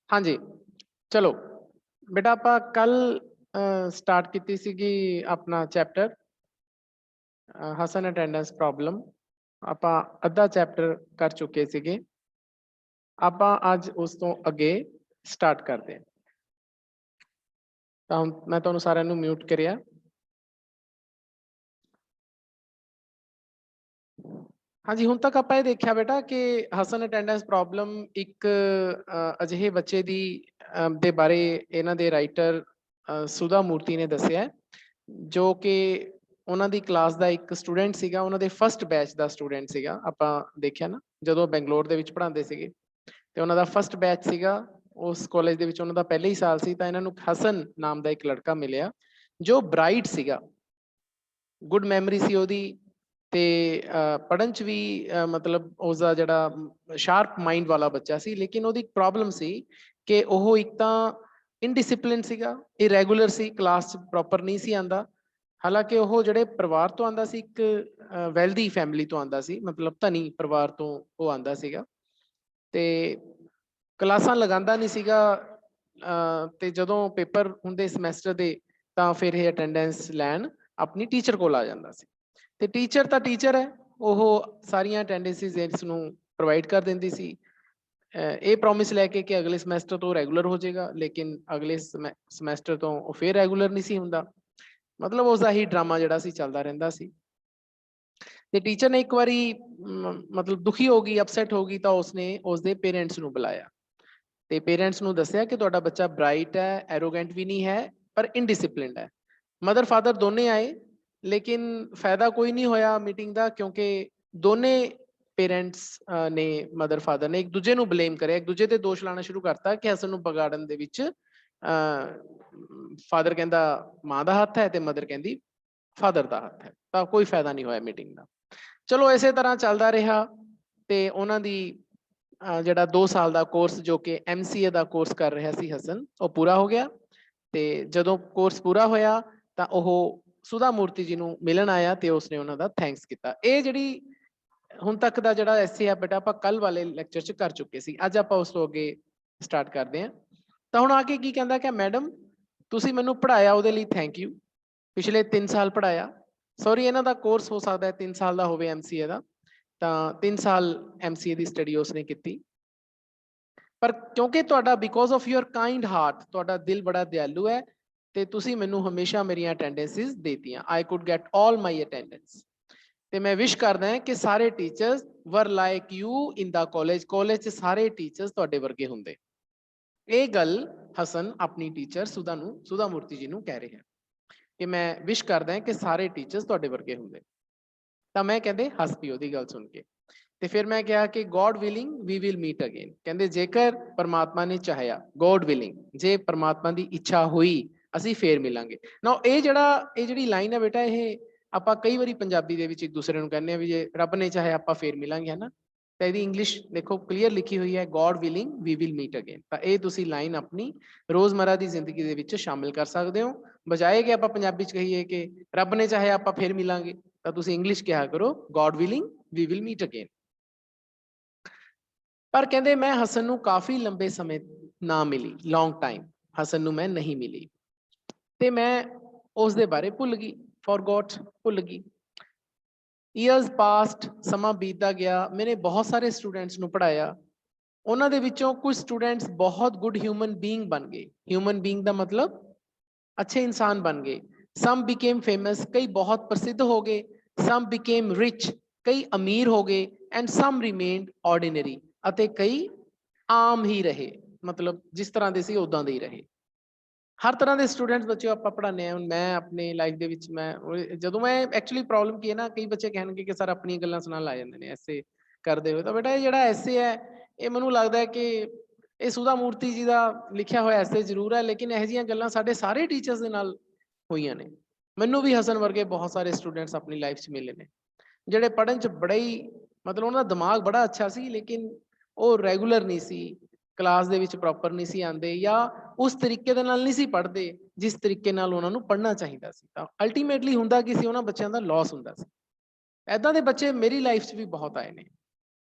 हाँ जी, चलो बेटा ਆਪਾਂ ਕੱਲ ਸਟਾਰਟ ਕੀਤੀ ਸੀਗੀ ਆਪਣਾ ਚੈਪਟਰ ਹਸਨ ਅਟੈਂਡੈਂਸ ਪ੍ਰੋਬਲਮ। ਆਪਾਂ ਅੱਧਾ ਚੈਪਟਰ ਕਰ ਚੁੱਕੇ ਸੀਗੇ। ਆਪਾਂ ਅੱਜ ਉਸ ਤੋਂ ਅੱਗੇ ਸਟਾਰਟ ਕਰਦੇ ਹਾਂ। ਤਾਂ ਹੁਣ ਮੈਂ ਤੁਹਾਨੂੰ ਸਾਰਿਆਂ ਨੂੰ ਮਿਊਟ ਕਰਿਆ। ਹਾਂਜੀ, ਹੁਣ ਤੱਕ ਆਪਾਂ ਇਹ ਦੇਖਿਆ ਬੇਟਾ ਕਿ ਹਸਨ ਅਟੈਂਡੈਂਸ ਪ੍ਰੋਬਲਮ ਇੱਕ ਅਜਿਹੇ ਬੱਚੇ ਦੀ ਦੇ ਬਾਰੇ ਇਹਨਾਂ ਦੇ ਰਾਈਟਰ ਸੁਧਾ ਮੂਰਤੀ ਨੇ ਦੱਸਿਆ, ਜੋ ਕਿ ਉਹਨਾਂ ਦੀ ਕਲਾਸ ਦਾ ਇੱਕ ਸਟੂਡੈਂਟ ਸੀਗਾ, ਉਹਨਾਂ ਦੇ ਫਸਟ ਬੈਚ ਦਾ ਸਟੂਡੈਂਟ ਸੀਗਾ। ਆਪਾਂ ਦੇਖਿਆ ਨਾ ਜਦੋਂ ਬੈਂਗਲੌਰ ਦੇ ਵਿੱਚ ਪੜ੍ਹਾਉਂਦੇ ਸੀਗੇ ਤੇ ਉਹਨਾਂ ਦਾ ਫਸਟ ਬੈਚ ਸੀਗਾ, ਉਸ ਕਾਲਜ ਦੇ ਵਿੱਚ ਉਹਨਾਂ ਦਾ ਪਹਿਲਾ ਹੀ ਸਾਲ ਸੀ। ਤਾਂ ਇਹਨਾਂ ਨੂੰ ਹਸਨ ਨਾਮ ਦਾ ਇੱਕ ਲੜਕਾ ਮਿਲਿਆ ਜੋ ਬ੍ਰਾਈਟ ਸੀਗਾ, ਗੁੱਡ ਮੈਮਰੀ ਸੀ ਉਹਦੀ, ਤੇ ਪੜ੍ਹਨ 'ਚ ਵੀ ਮਤਲਬ ਉਸਦਾ ਜਿਹੜਾ ਸ਼ਾਰਪ ਮਾਈਂਡ ਵਾਲਾ ਬੱਚਾ ਸੀ। ਲੇਕਿਨ ਉਹਦੀ ਪ੍ਰੋਬਲਮ ਸੀ ਕਿ ਉਹ ਇੱਕ ਤਾਂ ਇਨਡਿਸਿਪਲਿਨ ਸੀਗਾ, ਇਰੈਗੂਲਰ ਸੀ, ਕਲਾਸ 'ਚ ਪ੍ਰੋਪਰ ਨਹੀਂ ਸੀ ਆਉਂਦਾ। ਹਾਲਾਂਕਿ ਉਹ ਜਿਹੜੇ ਪਰਿਵਾਰ ਤੋਂ ਆਉਂਦਾ ਸੀ, ਇੱਕ ਵੈਲਦੀ ਫੈਮਿਲੀ ਤੋਂ ਆਉਂਦਾ ਸੀ, ਮਤਲਬ ਧਨੀ ਪਰਿਵਾਰ ਤੋਂ ਉਹ ਆਉਂਦਾ ਸੀਗਾ, ਤੇ ਕਲਾਸਾਂ ਲਗਾਉਂਦਾ ਨਹੀਂ ਸੀਗਾ। ਤੇ ਜਦੋਂ ਪੇਪਰ ਹੁੰਦੇ ਸਮੈਸਟਰ ਦੇ ਤਾਂ ਫਿਰ ਇਹ ਅਟੈਂਡੈਂਸ ਲੈਣ ਆਪਣੀ ਟੀਚਰ ਕੋਲ ਆ ਜਾਂਦਾ ਸੀ। ਤੇ ਟੀਚਰ ਤਾਂ ਟੀਚਰ ਹੈ, ਉਹ ਸਾਰੀਆਂ ਅਟੈਂਡੈਂਸਿਸ ਇਸ ਨੂੰ ਪ੍ਰੋਵਾਈਡ ਕਰ ਦਿੰਦੀ ਸੀ, ਇਹ ਪ੍ਰੋਮਿਸ ਲੈ ਕੇ ਕਿ ਅਗਲੇ ਸਮੈਸਟਰ ਤੋਂ ਰੈਗੂਲਰ ਹੋ ਜਾਏਗਾ। ਲੇਕਿਨ ਅਗਲੇ ਸਮੈਸਟਰ ਤੋਂ ਉਹ ਫਿਰ ਰੈਗੂਲਰ ਨਹੀਂ ਸੀ ਹੁੰਦਾ। ਮਤਲਬ ਉਸਦਾ ਹੀ ਡਰਾਮਾ ਜਿਹੜਾ ਸੀ ਚੱਲਦਾ ਰਹਿੰਦਾ ਸੀ। ਤੇ ਟੀਚਰ ਨੇ ਇੱਕ ਵਾਰੀ ਮਤਲਬ ਦੁਖੀ ਹੋ ਗਈ, ਅਪਸੈਟ ਹੋ ਗਈ, ਤਾਂ ਉਸਨੇ ਉਸਦੇ ਪੇਰੈਂਟਸ ਨੂੰ ਬੁਲਾਇਆ ਤੇ ਪੇਰੈਂਟਸ ਨੂੰ ਦੱਸਿਆ ਕਿ ਤੁਹਾਡਾ ਬੱਚਾ ਬ੍ਰਾਈਟ ਹੈ, ਐਰੋਗੈਂਟ ਵੀ ਨਹੀਂ ਹੈ, ਪਰ ਇਨਡਿਸਿਪਲਿਨਡ ਹੈ। ਮਦਰ ਫਾਦਰ ਦੋਨੇ ਆਏ, ਲੇਕਿਨ ਫਾਇਦਾ ਕੋਈ ਨਹੀਂ ਹੋਇਆ ਮੀਟਿੰਗ ਦਾ, ਕਿਉਂਕਿ ਦੋਨੇ ਪੇਰੈਂਟਸ ਨੇ, ਮਦਰ ਫਾਦਰ ਨੇ ਇੱਕ ਦੂਜੇ ਨੂੰ ਬਲੇਮ ਕਰਿਆ, ਇੱਕ ਦੂਜੇ ਤੇ ਦੋਸ਼ ਲਾਣਾ ਸ਼ੁਰੂ ਕਰਤਾ ਕਿ ਹਸਨ ਨੂੰ ਵਿਗਾੜਨ ਦੇ ਵਿੱਚ ਫਾਦਰ ਕਹਿੰਦਾ ਮਾਂ ਦਾ ਹੱਥ ਹੈ ਤੇ ਮਦਰ ਕਹਿੰਦੀ ਫਾਦਰ ਦਾ ਹੱਥ ਹੈ। ਤਾਂ ਕੋਈ ਫਾਇਦਾ ਨਹੀਂ ਹੋਇਆ ਮੀਟਿੰਗ ਦਾ। ਚਲੋ ਇਸੇ ਤਰ੍ਹਾਂ ਚੱਲਦਾ ਰਿਹਾ ਤੇ ਉਹਨਾਂ ਦੀ ਜਿਹੜਾ 2 ਸਾਲ ਦਾ ਕੋਰਸ ਜੋ ਕਿ MCA ਦਾ ਕੋਰਸ ਕਰ ਰਿਹਾ ਸੀ ਹਸਨ, ਉਹ ਪੂਰਾ ਹੋ ਗਿਆ। ਤੇ ਜਦੋਂ ਕੋਰਸ ਪੂਰਾ ਹੋਇਆ ਤਾਂ ਉਹ ਸੁਧਾ ਮੂਰਤੀ ਜੀ ਨੂੰ ਮਿਲਣ ਆਇਆ ਤੇ ਉਸਨੇ ਉਹਨਾਂ ਦਾ ਥੈਂਕਸ ਕੀਤਾ। ਇਹ ਜਿਹੜੀ ਹੁਣ ਤੱਕ ਦਾ ਜਿਹੜਾ ਐਸੇ ਆ ਬੇਟਾ ਆਪਾਂ ਕੱਲ ਵਾਲੇ ਲੈਕਚਰ 'ਚ ਕਰ ਚੁੱਕੇ ਸੀ। ਅੱਜ ਆਪਾਂ ਉਸ ਤੋਂ ਅੱਗੇ ਸਟਾਰਟ ਕਰਦੇ ਹਾਂ। ਤਾਂ ਹੁਣ ਆ ਕੇ ਕੀ ਕਹਿੰਦਾ ਕਿ ਮੈਡਮ ਤੁਸੀਂ ਮੈਨੂੰ ਪੜ੍ਹਾਇਆ, ਉਹਦੇ ਲਈ ਥੈਂਕ ਯੂ। ਪਿਛਲੇ 3 ਸਾਲ ਪੜ੍ਹਾਇਆ। ਸੌਰੀ, ਇਹਨਾਂ ਦਾ ਕੋਰਸ ਹੋ ਸਕਦਾ 3 ਸਾਲ ਦਾ ਹੋਵੇ MCA ਦਾ, ਤਾਂ 3 ਸਾਲ MCA ਦੀ ਸਟੱਡੀ ਉਸਨੇ ਕੀਤੀ। ਪਰ ਕਿਉਂਕਿ ਤੁਹਾਡਾ because of your kind heart, ਤੁਹਾਡਾ ਦਿਲ ਬੜਾ ਦਿਆਲੂ ਹੈ ਤੇ ਤੁਸੀਂ ਮੈਨੂੰ ਹਮੇਸ਼ਾ ਮੇਰੀਆਂ ਅਟੈਂਡੈਂਸਿਸ ਦੇਤੀਆਂ। I could get all my attendance. ਤੇ ਮੈਂ ਵਿਸ਼ ਕਰਦਾ ਹਾਂ ਕਿ ਸਾਰੇ teachers were like you in the college. College 'ਚ ਸਾਰੇ ਟੀਚਰਸ ਤੁਹਾਡੇ ਵਰਗੇ ਹੁੰਦੇ। ਇਹ ਗੱਲ ਹਸਨ ਆਪਣੀ ਟੀਚਰ ਸੁਧਾ ਮੂਰਤੀ ਜੀ ਨੂੰ ਕਹਿ ਰਿਹਾ ਕਿ ਮੈਂ ਵਿਸ਼ ਕਰਦਾ ਹਾਂ ਕਿ ਸਾਰੇ ਟੀਚਰਸ ਤੁਹਾਡੇ ਵਰਗੇ ਹੁੰਦੇ। ਤਾਂ ਮੈਂ ਕਹਿੰਦੇ ਹੱਸ ਪਈ ਉਹਦੀ ਗੱਲ ਸੁਣ ਕੇ। ਤੇ ਫਿਰ ਮੈਂ ਕਿਹਾ ਕਿ God willing we will meet again. ਕਹਿੰਦੇ ਜੇਕਰ ਪਰਮਾਤਮਾ ਨੇ ਚਾਹਿਆ, ਗੋਡ ਵਿਲਿੰਗ, ਜੇ ਪਰਮਾਤਮਾ ਦੀ ਇੱਛਾ ਹੋਈ ਅਸੀਂ ਫੇਰ ਮਿਲਾਂਗੇ ਨਾ। ਇਹ ਜਿਹੜੀ ਲਾਈਨ ਹੈ ਬੇਟਾ, ਇਹ ਆਪਾਂ ਕਈ ਵਾਰੀ ਪੰਜਾਬੀ ਦੇ ਵਿੱਚ ਇੱਕ ਦੂਸਰੇ ਨੂੰ ਕਹਿੰਦੇ ਆ ਵੀ ਜੇ ਰੱਬ ਨੇ ਚਾਹਿਆ ਆਪਾਂ ਫੇਰ ਮਿਲਾਂਗੇ, ਹੈ ਨਾ। ਤਾਂ ਇਹਦੀ ਇੰਗਲਿਸ਼ ਦੇਖੋ ਕਲੀਅਰ ਲਿਖੀ ਹੋਈ ਹੈ, God willing we will meet again. ਤਾਂ ਇਹ ਤੁਸੀਂ ਲਾਈਨ ਆਪਣੀ ਰੋਜ਼ਮਰਾ ਦੀ ਜ਼ਿੰਦਗੀ ਦੇ ਵਿੱਚ ਸ਼ਾਮਿਲ ਕਰ ਸਕਦੇ ਹੋ। ਬਜਾਏ ਕਿ ਆਪਾਂ ਪੰਜਾਬੀ 'ਚ ਕਹੀਏ ਕਿ ਰੱਬ ਨੇ ਚਾਹਿਆ ਆਪਾਂ ਫੇਰ ਮਿਲਾਂਗੇ, ਤਾਂ ਤੁਸੀਂ ਇੰਗਲਿਸ਼ ਕਿਹਾ ਕਰੋ God willing we will meet again. ਪਰ ਕਹਿੰਦੇ ਮੈਂ ਹਸਨ ਨੂੰ ਕਾਫੀ ਲੰਬੇ ਸਮੇਂ ਨਾ ਮਿਲੀ, ਲੌਂਗ ਟਾਈਮ ਹਸਨ ਨੂੰ ਮੈਂ ਨਹੀਂ ਮਿਲੀ ਤੇ ਮੈਂ ਉਸ ਦੇ ਬਾਰੇ ਭੁੱਲ ਗਈ, ਫੋਰਗੋਟ, ਭੁੱਲ ਗਈ। ਈਅਰਸ ਪਾਸਟ, ਸਮਾਂ ਬੀਤਦਾ ਗਿਆ। ਮੈਨੇ ਬਹੁਤ ਸਾਰੇ ਸਟੂਡੈਂਟਸ ਨੂੰ ਪੜ੍ਹਾਇਆ। ਉਹਨਾਂ ਦੇ ਵਿੱਚੋਂ ਕੁਝ ਸਟੂਡੈਂਟਸ ਬਹੁਤ ਗੁੱਡ ਹਿਊਮਨ ਬੀਇੰਗ ਬਣ ਗਏ। ਹਿਊਮਨ ਬੀਇੰਗ ਦਾ ਮਤਲਬ ਅੱਛੇ ਇਨਸਾਨ ਬਣ ਗਏ। ਸਮ ਬਿਕੇਮ ਫੇਮਸ, ਕਈ ਬਹੁਤ ਪ੍ਰਸਿੱਧ ਹੋ ਗਏ। ਸਮ ਬਿਕੇਮ ਰਿਚ, ਕਈ ਅਮੀਰ ਹੋ ਗਏ। ਐਂਡ ਸਮ ਰਿਮੇਨਡ ਆਰਡੀਨਰੀ, ਅਤੇ ਕਈ ਆਮ ਹੀ ਰਹੇ, ਮਤਲਬ ਜਿਸ ਤਰ੍ਹਾਂ ਦੇ ਸੀ ਉਦਾਂ ਦੇ ਹੀ ਰਹੇ। ਹਰ ਤਰ੍ਹਾਂ ਦੇ ਸਟੂਡੈਂਟਸ ਬੱਚੇ ਆਪਾਂ ਪੜ੍ਹਾਉਂਦੇ ਹਾਂ। ਮੈਂ ਆਪਣੀ ਲਾਈਫ ਦੇ ਵਿੱਚ ਜਦੋਂ ਮੈਂ ਐਕਚੁਅਲੀ ਪ੍ਰੋਬਲਮ ਕੀ ਹੈ ਨਾ, ਕਈ ਬੱਚੇ ਕਹਿਣਗੇ ਕਿ ਸਰ ਆਪਣੀਆਂ ਗੱਲਾਂ ਸੁਣਾਉਣ ਲੱਗ ਜਾਂਦੇ ਨੇ ਐਸੇ ਕਰਦੇ ਹੋਏ। ਤਾਂ ਬੇਟਾ ਇਹ ਜਿਹੜਾ ਐਸੇ ਹੈ, ਇਹ ਮੈਨੂੰ ਲੱਗਦਾ ਹੈ ਕਿ ਇਹ ਸੁਧਾ ਮੂਰਤੀ ਜੀ ਦਾ ਲਿਖਿਆ ਹੋਇਆ ਐਸੇ ਜ਼ਰੂਰ ਹੈ, ਲੇਕਿਨ ਇਹੋ ਜਿਹੀਆਂ ਗੱਲਾਂ ਸਾਡੇ ਸਾਰੇ ਟੀਚਰਸ ਦੇ ਨਾਲ ਹੋਈਆਂ ਨੇ। ਮੈਨੂੰ ਵੀ ਹਸਨ ਵਰਗੇ ਬਹੁਤ ਸਾਰੇ ਸਟੂਡੈਂਟਸ ਆਪਣੀ ਲਾਈਫ 'ਚ ਮਿਲੇ ਨੇ, ਜਿਹੜੇ ਪੜ੍ਹਨ 'ਚ ਬੜਾ ਹੀ ਮਤਲਬ ਉਹਨਾਂ ਦਾ ਦਿਮਾਗ ਬੜਾ ਅੱਛਾ ਸੀ, ਲੇਕਿਨ ਉਹ ਰੈਗੂਲਰ ਨਹੀਂ ਸੀ, ਕਲਾਸ ਦੇ ਵਿੱਚ ਪ੍ਰੋਪਰ ਨਹੀਂ ਸੀ ਆਉਂਦੇ, ਜਾਂ ਉਸ ਤਰੀਕੇ ਦੇ ਨਾਲ ਨਹੀਂ ਸੀ ਪੜ੍ਹਦੇ ਜਿਸ ਤਰੀਕੇ ਨਾਲ ਉਹਨਾਂ ਨੂੰ ਪੜ੍ਹਨਾ ਚਾਹੀਦਾ ਸੀ। ਤਾਂ ਅਲਟੀਮੇਟਲੀ ਹੁੰਦਾ ਕੀ ਸੀ, ਉਹਨਾਂ ਬੱਚਿਆਂ ਦਾ ਲਾਸ ਹੁੰਦਾ ਸੀ। ਇੱਦਾਂ ਦੇ ਬੱਚੇ ਮੇਰੀ ਲਾਈਫ 'ਚ ਵੀ ਬਹੁਤ ਆਏ ਨੇ।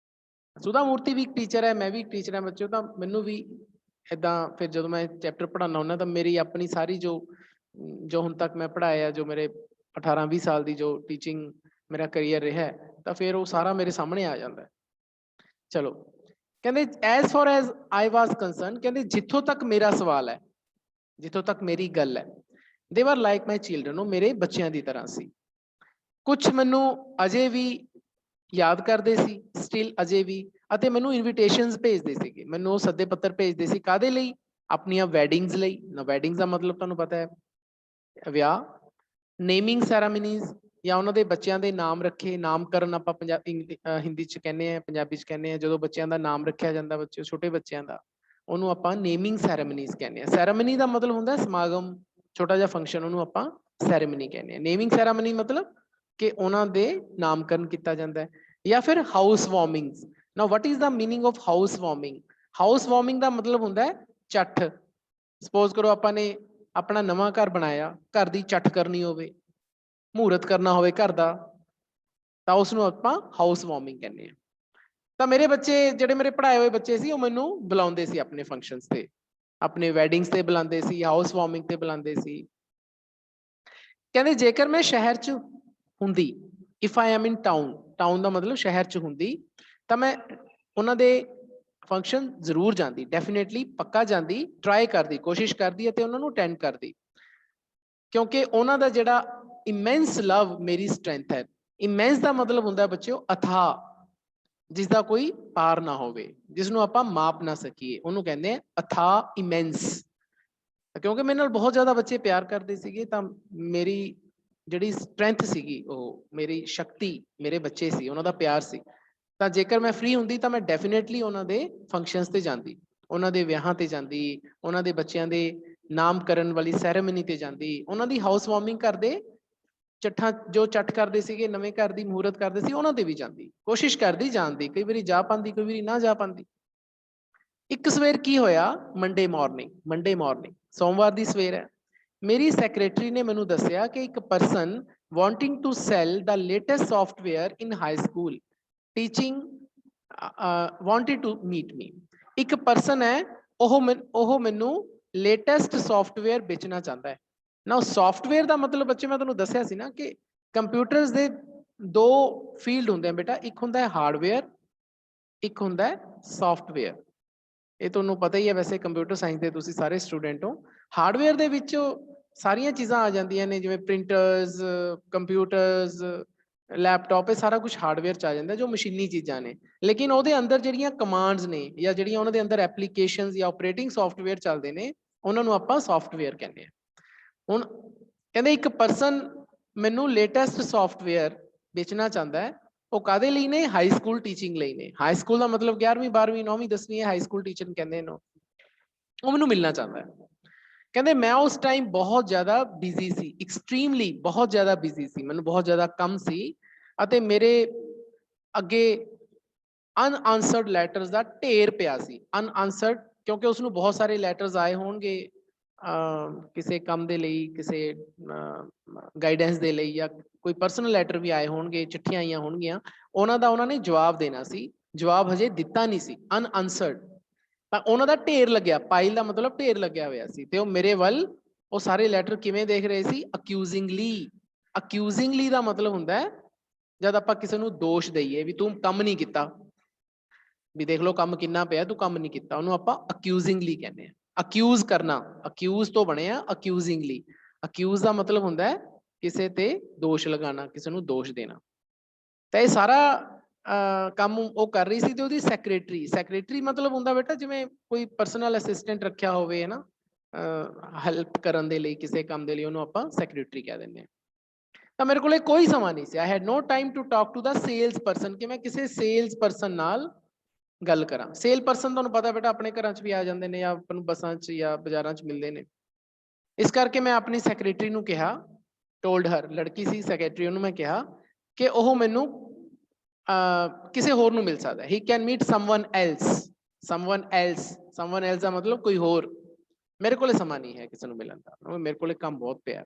ਸੁਧਾ ਮੂਰਤੀ ਵੀ ਇੱਕ ਟੀਚਰ ਹੈ, ਮੈਂ ਵੀ ਇੱਕ ਟੀਚਰ ਹਾਂ ਬੱਚਿਓ। ਤਾਂ ਮੈਨੂੰ ਵੀ इदां फिर जो मैं चैप्टर पढ़ाना हुन्ना तो मेरी अपनी सारी जो जो हुण तक मैं पढ़ाया, जो मेरे 18-20 साल की जो टीचिंग मेरा करियर रहा है, तो फिर वो सारा मेरे सामने आ जाता है। चलो कहते as far as I was concerned, कहते जिथों तक मेरा सवाल है, जिथों तक मेरी गल है, दे वर लाइक माई चिल्ड्रन, वो मेरे बच्चों की तरह सी। कुछ मैनू अजे भी याद करते सी, स्टिल अजे भी, ਅਤੇ ਮੈਨੂੰ ਇਨਵੀਟੇਸ਼ਨਸ ਭੇਜਦੇ ਸੀਗੇ, ਮੈਨੂੰ ਉਹ ਸੱਦੇ ਪੱਤਰ ਭੇਜਦੇ ਸੀ ਕਾਦੇ ਲਈ, ਆਪਣੀਆਂ ਵੈਡਿੰਗਸ ਲਈ। ਨਾ ਵੈਡਿੰਗਸ ਦਾ ਮਤਲਬ ਤੁਹਾਨੂੰ ਪਤਾ ਹੈ ਵਿਆਹ, ਨੇਮਿੰਗ ਸੈਰਾਮਨੀਜ਼, ਜਾਂ ਉਹਨਾਂ ਦੇ ਬੱਚਿਆਂ ਦੇ ਨਾਮ ਰੱਖੇ, ਨਾਮਕਰਨ ਆਪਾਂ ਹਿੰਦੀ ਚ ਕਹਿੰਦੇ ਆ, ਪੰਜਾਬੀ ਚ ਕਹਿੰਦੇ ਆ, ਜਦੋਂ ਬੱਚਿਆਂ ਦਾ ਨਾਮ ਰੱਖਿਆ ਜਾਂਦਾ, ਬੱਚੇ ਛੋਟੇ ਬੱਚਿਆਂ ਦਾ, ਉਹਨੂੰ ਆਪਾਂ ਨੇਮਿੰਗ ਸੈਰਾਮਨੀਜ਼ ਕਹਿੰਦੇ ਆ। ਸੈਰਾਮਨੀ ਦਾ ਮਤਲਬ ਹੁੰਦਾ ਸਮਾਗਮ, ਛੋਟਾ ਜਿਹਾ ਫੰਕਸ਼ਨ, ਉਹਨੂੰ ਆਪਾਂ ਸੈਰਾਮਨੀ ਕਹਿੰਦੇ ਆ। ਨੇਮਿੰਗ ਸੈਰਾਮਨੀ ਮਤਲਬ ਕਿ ਉਹਨਾਂ ਦੇ ਨਾਮਕਰਨ ਕੀਤਾ ਜਾਂਦਾ ਹੈ। ਜਾਂ ਫਿਰ house ਵਾਰਮਿੰਗਸ। Now what is the meaning of house warming? House warming ਦਾ ਮਤਲਬ ਹੁੰਦਾ ਹੈ ਚੱਠ। ਸਪੋਜ਼ ਕਰੋ ਆਪਾਂ ਨੇ ਆਪਣਾ ਨਵਾਂ ਘਰ ਬਣਾਇਆ, ਘਰ ਦੀ ਚੱਠ ਕਰਨੀ ਹੋਵੇ, ਮਹੂਰਤ ਕਰਨਾ ਹੋਵੇ ਘਰ ਦਾ, ਤਾਂ ਉਸ ਨੂੰ ਆਪਾਂ ਹਾਊਸ ਵਾਰਮਿੰਗ ਕਹਿੰਦੇ ਆ। ਤਾਂ ਮੇਰੇ ਬੱਚੇ, ਜਿਹੜੇ ਮੇਰੇ ਪੜ੍ਹਾਏ ਹੋਏ ਬੱਚੇ ਸੀ, ਉਹ ਮੈਨੂੰ ਬੁਲਾਉਂਦੇ ਸੀ ਆਪਣੇ ਫੰਕਸ਼ਨਸ ਤੇ, ਆਪਣੇ ਵੈਡਿੰਗਸ ਤੇ ਬੁਲਾਉਂਦੇ ਸੀ, ਹਾਊਸ ਵਾਰਮਿੰਗ ਤੇ ਬੁਲਾਉਂਦੇ ਸੀ। ਕਹਿੰਦੇ ਜੇਕਰ ਮੈਂ ਸ਼ਹਿਰ 'ਚ ਹੁੰਦੀ, if I am in town, town ਦਾ ਮਤਲਬ ਸ਼ਹਿਰ 'ਚ ਹੁੰਦੀ, ਤਾਂ ਮੈਂ ਉਹਨਾਂ ਦੇ ਫੰਕਸ਼ਨ ਜ਼ਰੂਰ ਜਾਂਦੀ, ਡੈਫੀਨੇਟਲੀ ਪੱਕਾ ਜਾਂਦੀ, ਟਰਾਈ ਕਰਦੀ, ਕੋਸ਼ਿਸ਼ ਕਰਦੀ ਅਤੇ ਉਹਨਾਂ ਨੂੰ ਅਟੈਂਡ ਕਰਦੀ, ਕਿਉਂਕਿ ਉਹਨਾਂ ਦਾ ਜਿਹੜਾ ਇਮੈਂਸ ਲਵ ਮੇਰੀ ਸਟਰੈਂਥ ਹੈ। ਇਮੈਂਸ ਦਾ ਮਤਲਬ ਹੁੰਦਾ ਬੱਚਿਓ ਅਥਾਹ, ਜਿਸ ਦਾ ਕੋਈ ਪਾਰ ਨਾ ਹੋਵੇ, ਜਿਸ ਨੂੰ ਆਪਾਂ ਮਾਪ ਨਾ ਸਕੀਏ, ਉਹਨੂੰ ਕਹਿੰਦੇ ਆ ਅਥਾਹ ਇਮੈਂਸ। ਕਿਉਂਕਿ ਮੇਰੇ ਨਾਲ ਬਹੁਤ ਜ਼ਿਆਦਾ ਬੱਚੇ ਪਿਆਰ ਕਰਦੇ ਸੀਗੇ, ਤਾਂ ਮੇਰੀ ਜਿਹੜੀ ਸਟਰੈਂਥ ਸੀਗੀ, ਉਹ ਮੇਰੀ ਸ਼ਕਤੀ ਮੇਰੇ ਬੱਚੇ ਸੀ, ਉਹਨਾਂ ਦਾ ਪਿਆਰ ਸੀ। ਤਾਂ ਜੇਕਰ ਮੈਂ ਫ੍ਰੀ ਹੁੰਦੀ ਤਾਂ ਮੈਂ ਡੈਫੀਨੇਟਲੀ ਉਹਨਾਂ ਦੇ ਫੰਕਸ਼ਨਸ ਤੇ ਜਾਂਦੀ, ਉਹਨਾਂ ਦੇ ਵਿਆਹਾਂ ਤੇ ਜਾਂਦੀ, ਉਹਨਾਂ ਦੇ ਬੱਚਿਆਂ ਦੇ ਨਾਮਕਰਨ ਵਾਲੀ ਸੈਰੇਮਨੀ ਤੇ ਜਾਂਦੀ, ਉਹਨਾਂ ਦੀ ਹਾਊਸ ਵਾਰਮਿੰਗ ਕਰਦੇ, ਚੱਠਾਂ ਜੋ ਚੱਠ ਕਰਦੇ ਸੀਗੇ, ਨਵੇਂ ਘਰ ਦੀ ਮਹੂਰਤ ਕਰਦੇ ਸੀ, ਉਹਨਾਂ ਤੇ ਵੀ ਜਾਂਦੀ, ਕੋਸ਼ਿਸ਼ ਕਰਦੀ ਜਾਣ ਦੀ। ਕਈ ਵਾਰੀ ਜਾ ਪਾਉਂਦੀ, ਕਈ ਵਾਰੀ ਨਾ ਜਾ ਪਾਉਂਦੀ। ਇੱਕ ਸਵੇਰ ਕੀ ਹੋਇਆ, ਮੰਡੇ ਮਾਰਨਿੰਗ, ਸੋਮਵਾਰ ਦੀ ਸਵੇਰ ਹੈ, ਮੇਰੀ ਸੈਕਟਰੀ ਨੇ ਮੈਨੂੰ ਦੱਸਿਆ ਕਿ ਇੱਕ person wanting to sell the latest software in high school teaching wanted to meet me. ਇੱਕ ਪਰਸਨ ਹੈ, ਉਹ ਮੈਨੂੰ ਲੇਟੈਸਟ ਸੌਫਟਵੇਅਰ ਵੇਚਣਾ ਚਾਹੁੰਦਾ ਹੈ। ਨਾ ਸੌਫਟਵੇਅਰ ਦਾ ਮਤਲਬ ਬੱਚੇ ਮੈਂ ਤੁਹਾਨੂੰ ਦੱਸਿਆ ਸੀ ਨਾ ਕਿ ਕੰਪਿਊਟਰਸ ਦੇ ਦੋ ਫੀਲਡ ਹੁੰਦੇ ਆ ਬੇਟਾ, ਇੱਕ ਹੁੰਦਾ ਹੈ ਹਾਰਡਵੇਅਰ, ਇੱਕ ਹੁੰਦਾ ਹੈ ਸੌਫਟਵੇਅਰ। ਇਹ ਤੁਹਾਨੂੰ ਪਤਾ ਹੀ ਹੈ, ਵੈਸੇ ਕੰਪਿਊਟਰ ਸਾਇੰਸ ਦੇ ਤੁਸੀਂ ਸਾਰੇ ਸਟੂਡੈਂਟ ਹੋ। ਹਾਰਡਵੇਅਰ ਦੇ ਵਿੱਚ ਸਾਰੀਆਂ ਚੀਜ਼ਾਂ ਆ ਜਾਂਦੀਆਂ ਨੇ, ਜਿਵੇਂ ਪ੍ਰਿੰਟਰਸ, ਕੰਪਿਊਟਰਸ, ਲੈਪਟਾਪ, ਇਹ ਸਾਰਾ ਕੁਝ ਹਾਰਡਵੇਅਰ 'ਚ ਆ ਜਾਂਦਾ, ਜੋ ਮਸ਼ੀਨੀ ਚੀਜ਼ਾਂ ਨੇ। ਲੇਕਿਨ ਉਹਦੇ ਅੰਦਰ ਜਿਹੜੀਆਂ ਕਮਾਂਡਸ ਨੇ, ਜਾਂ ਜਿਹੜੀਆਂ ਉਹਨਾਂ ਦੇ ਅੰਦਰ ਐਪਲੀਕੇਸ਼ਨਸ ਜਾਂ ਆਪਰੇਟਿੰਗ ਸੌਫਟਵੇਅਰ ਚੱਲਦੇ ਨੇ, ਉਹਨਾਂ ਨੂੰ ਆਪਾਂ ਸੌਫਟਵੇਅਰ ਕਹਿੰਦੇ ਹਾਂ। ਹੁਣ ਕਹਿੰਦੇ ਇੱਕ ਪਰਸਨ ਮੈਨੂੰ ਲੇਟੈਸਟ ਸੌਫਟਵੇਅਰ ਵੇਚਣਾ ਚਾਹੁੰਦਾ ਹੈ, ਉਹ ਕਾਹਦੇ ਲਈ ਨੇ, ਹਾਈ ਸਕੂਲ ਟੀਚਿੰਗ ਲਈ ਨੇ। ਹਾਈ ਸਕੂਲ ਦਾ ਮਤਲਬ 11ਵੀਂ 12ਵੀਂ 9ਵੀਂ 10ਵੀਂ ਹੈ, ਹਾਈ ਸਕੂਲ ਟੀਚਰ ਕਹਿੰਦੇ ਇਹਨੂੰ। ਉਹ ਮੈਨੂੰ ਮਿਲਣਾ ਚਾਹੁੰਦਾ ਹੈ। ਕਹਿੰਦੇ ਮੈਂ ਉਸ ਟਾਈਮ ਬਹੁਤ ਜ਼ਿਆਦਾ ਬਿਜ਼ੀ ਸੀ, ਐਕਸਟ੍ਰੀਮਲੀ ਬਹੁਤ ਜ਼ਿਆਦਾ ਬਿਜ਼ੀ ਸੀ, ਮੈਨੂੰ ਬਹੁਤ ਜ਼ਿਆਦਾ ਕੰਮ ਸੀ, ਅਤੇ ਮੇਰੇ ਅੱਗੇ ਅਨਆਂਸਰਡ ਲੈਟਰਸ ਦਾ ਢੇਰ ਪਿਆ ਸੀ। ਅਨਆਂਸਰਡ ਕਿਉਂਕਿ ਉਸਨੂੰ ਬਹੁਤ ਸਾਰੇ ਲੈਟਰਸ ਆਏ ਹੋਣਗੇ, ਕਿਸੇ ਕੰਮ ਦੇ ਲਈ, ਕਿਸੇ ਗਾਈਡੈਂਸ ਦੇ ਲਈ, ਜਾਂ ਕੋਈ ਪਰਸਨਲ ਲੈਟਰ ਵੀ ਆਏ ਹੋਣਗੇ, ਚਿੱਠੀਆਂ ਆਈਆਂ ਹੋਣਗੀਆਂ, ਉਹਨਾਂ ਦਾ ਉਹਨਾਂ ਨੇ ਜਵਾਬ ਦੇਣਾ ਸੀ, ਜਵਾਬ ਹਜੇ ਦਿੱਤਾ ਨਹੀਂ ਸੀ, ਅਨਆਂਸਰਡ। ਤਾਂ ਉਹਨਾਂ ਦਾ ਢੇਰ ਲੱਗਿਆ, ਪਾਈਲ ਦਾ ਮਤਲਬ ਢੇਰ ਲੱਗਿਆ ਹੋਇਆ ਸੀ, ਤੇ ਉਹ ਮੇਰੇ ਵੱਲ ਉਹ ਸਾਰੇ ਲੈਟਰ ਕਿਵੇਂ ਦੇਖ ਰਹੇ ਸੀ, ਅਕਿਊਜ਼ਿੰਗਲੀ। ਅਕਿਊਜ਼ਿੰਗਲੀ ਦਾ ਮਤਲਬ ਹੁੰਦਾ ਹੈ ਜਦ ਆਪਾਂ ਕਿਸੇ ਨੂੰ ਦੋਸ਼ ਦਈਏ ਵੀ ਤੂੰ ਕੰਮ ਨਹੀਂ ਕੀਤਾ, ਵੀ ਦੇਖ ਲਓ ਕੰਮ ਕਿੰਨਾ ਪਿਆ, ਤੂੰ ਕੰਮ ਨਹੀਂ ਕੀਤਾ, ਉਹਨੂੰ ਆਪਾਂ ਅਕਿਊਜ਼ਿੰਗਲੀ ਕਹਿੰਦੇ ਆ। ਅਕਿਊਜ਼ ਕਰਨਾ, ਅਕਿਊਜ਼ ਤੋਂ ਬਣਿਆ ਅਕਿਊਜ਼ਿੰਗਲੀ। ਅਕਿਊਜ਼ ਦਾ ਮਤਲਬ ਹੁੰਦਾ ਹੈ ਕਿਸੇ ਤੇ ਦੋਸ਼ ਲਗਾਉਣਾ, ਕਿਸੇ ਨੂੰ ਦੋਸ਼ ਦੇਣਾ। ਤਾਂ ਇਹ ਸਾਰਾ ਕੰਮ ਉਹ ਕਰ ਰਹੀ ਸੀ, ਤੇ ਉਹਦੀ ਸੈਕਟਰੀ ਮਤਲਬ ਹੁੰਦਾ ਬੇਟਾ ਜਿਵੇਂ ਕੋਈ ਪਰਸਨਲ ਅਸਿਸਟੈਂਟ ਰੱਖਿਆ ਹੋਵੇ, ਹੈ ਨਾ, ਹੈਲਪ ਕਰਨ ਦੇ ਲਈ, ਕਿਸੇ ਕੰਮ ਦੇ ਲਈ, ਉਹਨੂੰ ਆਪਾਂ ਸੈਕਟਰੀ ਕਹਿ ਦਿੰਦੇ ਹਾਂ। ਤਾਂ ਮੇਰੇ ਕੋਲ ਕੋਈ ਸਮਾਂ ਨਹੀਂ ਸੀ, I had no time to talk to the sales person, ਕਿ ਮੈਂ ਕਿਸੇ ਸੇਲਸ ਪਰਸਨ ਨਾਲ ਗੱਲ ਕਰਾਂ। ਸੇਲ ਪਰਸਨ ਤੁਹਾਨੂੰ ਪਤਾ ਬੇਟਾ ਆਪਣੇ ਘਰਾਂ 'ਚ ਵੀ ਆ ਜਾਂਦੇ ਨੇ, ਜਾਂ ਆਪਾਂ ਨੂੰ ਬੱਸਾਂ 'ਚ ਜਾਂ ਬਾਜ਼ਾਰਾਂ 'ਚ ਮਿਲਦੇ ਨੇ। ਇਸ ਕਰਕੇ ਮੈਂ ਆਪਣੀ ਸੈਕਟਰੀ ਨੂੰ ਕਿਹਾ, ਟੋਲਡ ਹਰ, ਲੜਕੀ ਸੀ ਸੈਕਟਰੀ, ਉਹਨੂੰ ਮੈਂ ਕਿਹਾ ਕਿ ਉਹ ਮੈਨੂੰ ਕਿਸੇ ਹੋਰ ਨੂੰ ਮਿਲ ਸਕਦਾ, he can meet someone else. Someone else ਦਾ ਮਤਲਬ ਕੋਈ ਹੋਰ। ਮੇਰੇ ਕੋਲੇ ਸਮਾਂ ਨਹੀਂ ਹੈ ਕਿਸੇ ਨੂੰ ਮਿਲਣ ਦਾ, ਮੇਰੇ ਕੋਲੇ ਕੰਮ ਬਹੁਤ ਪਿਆ।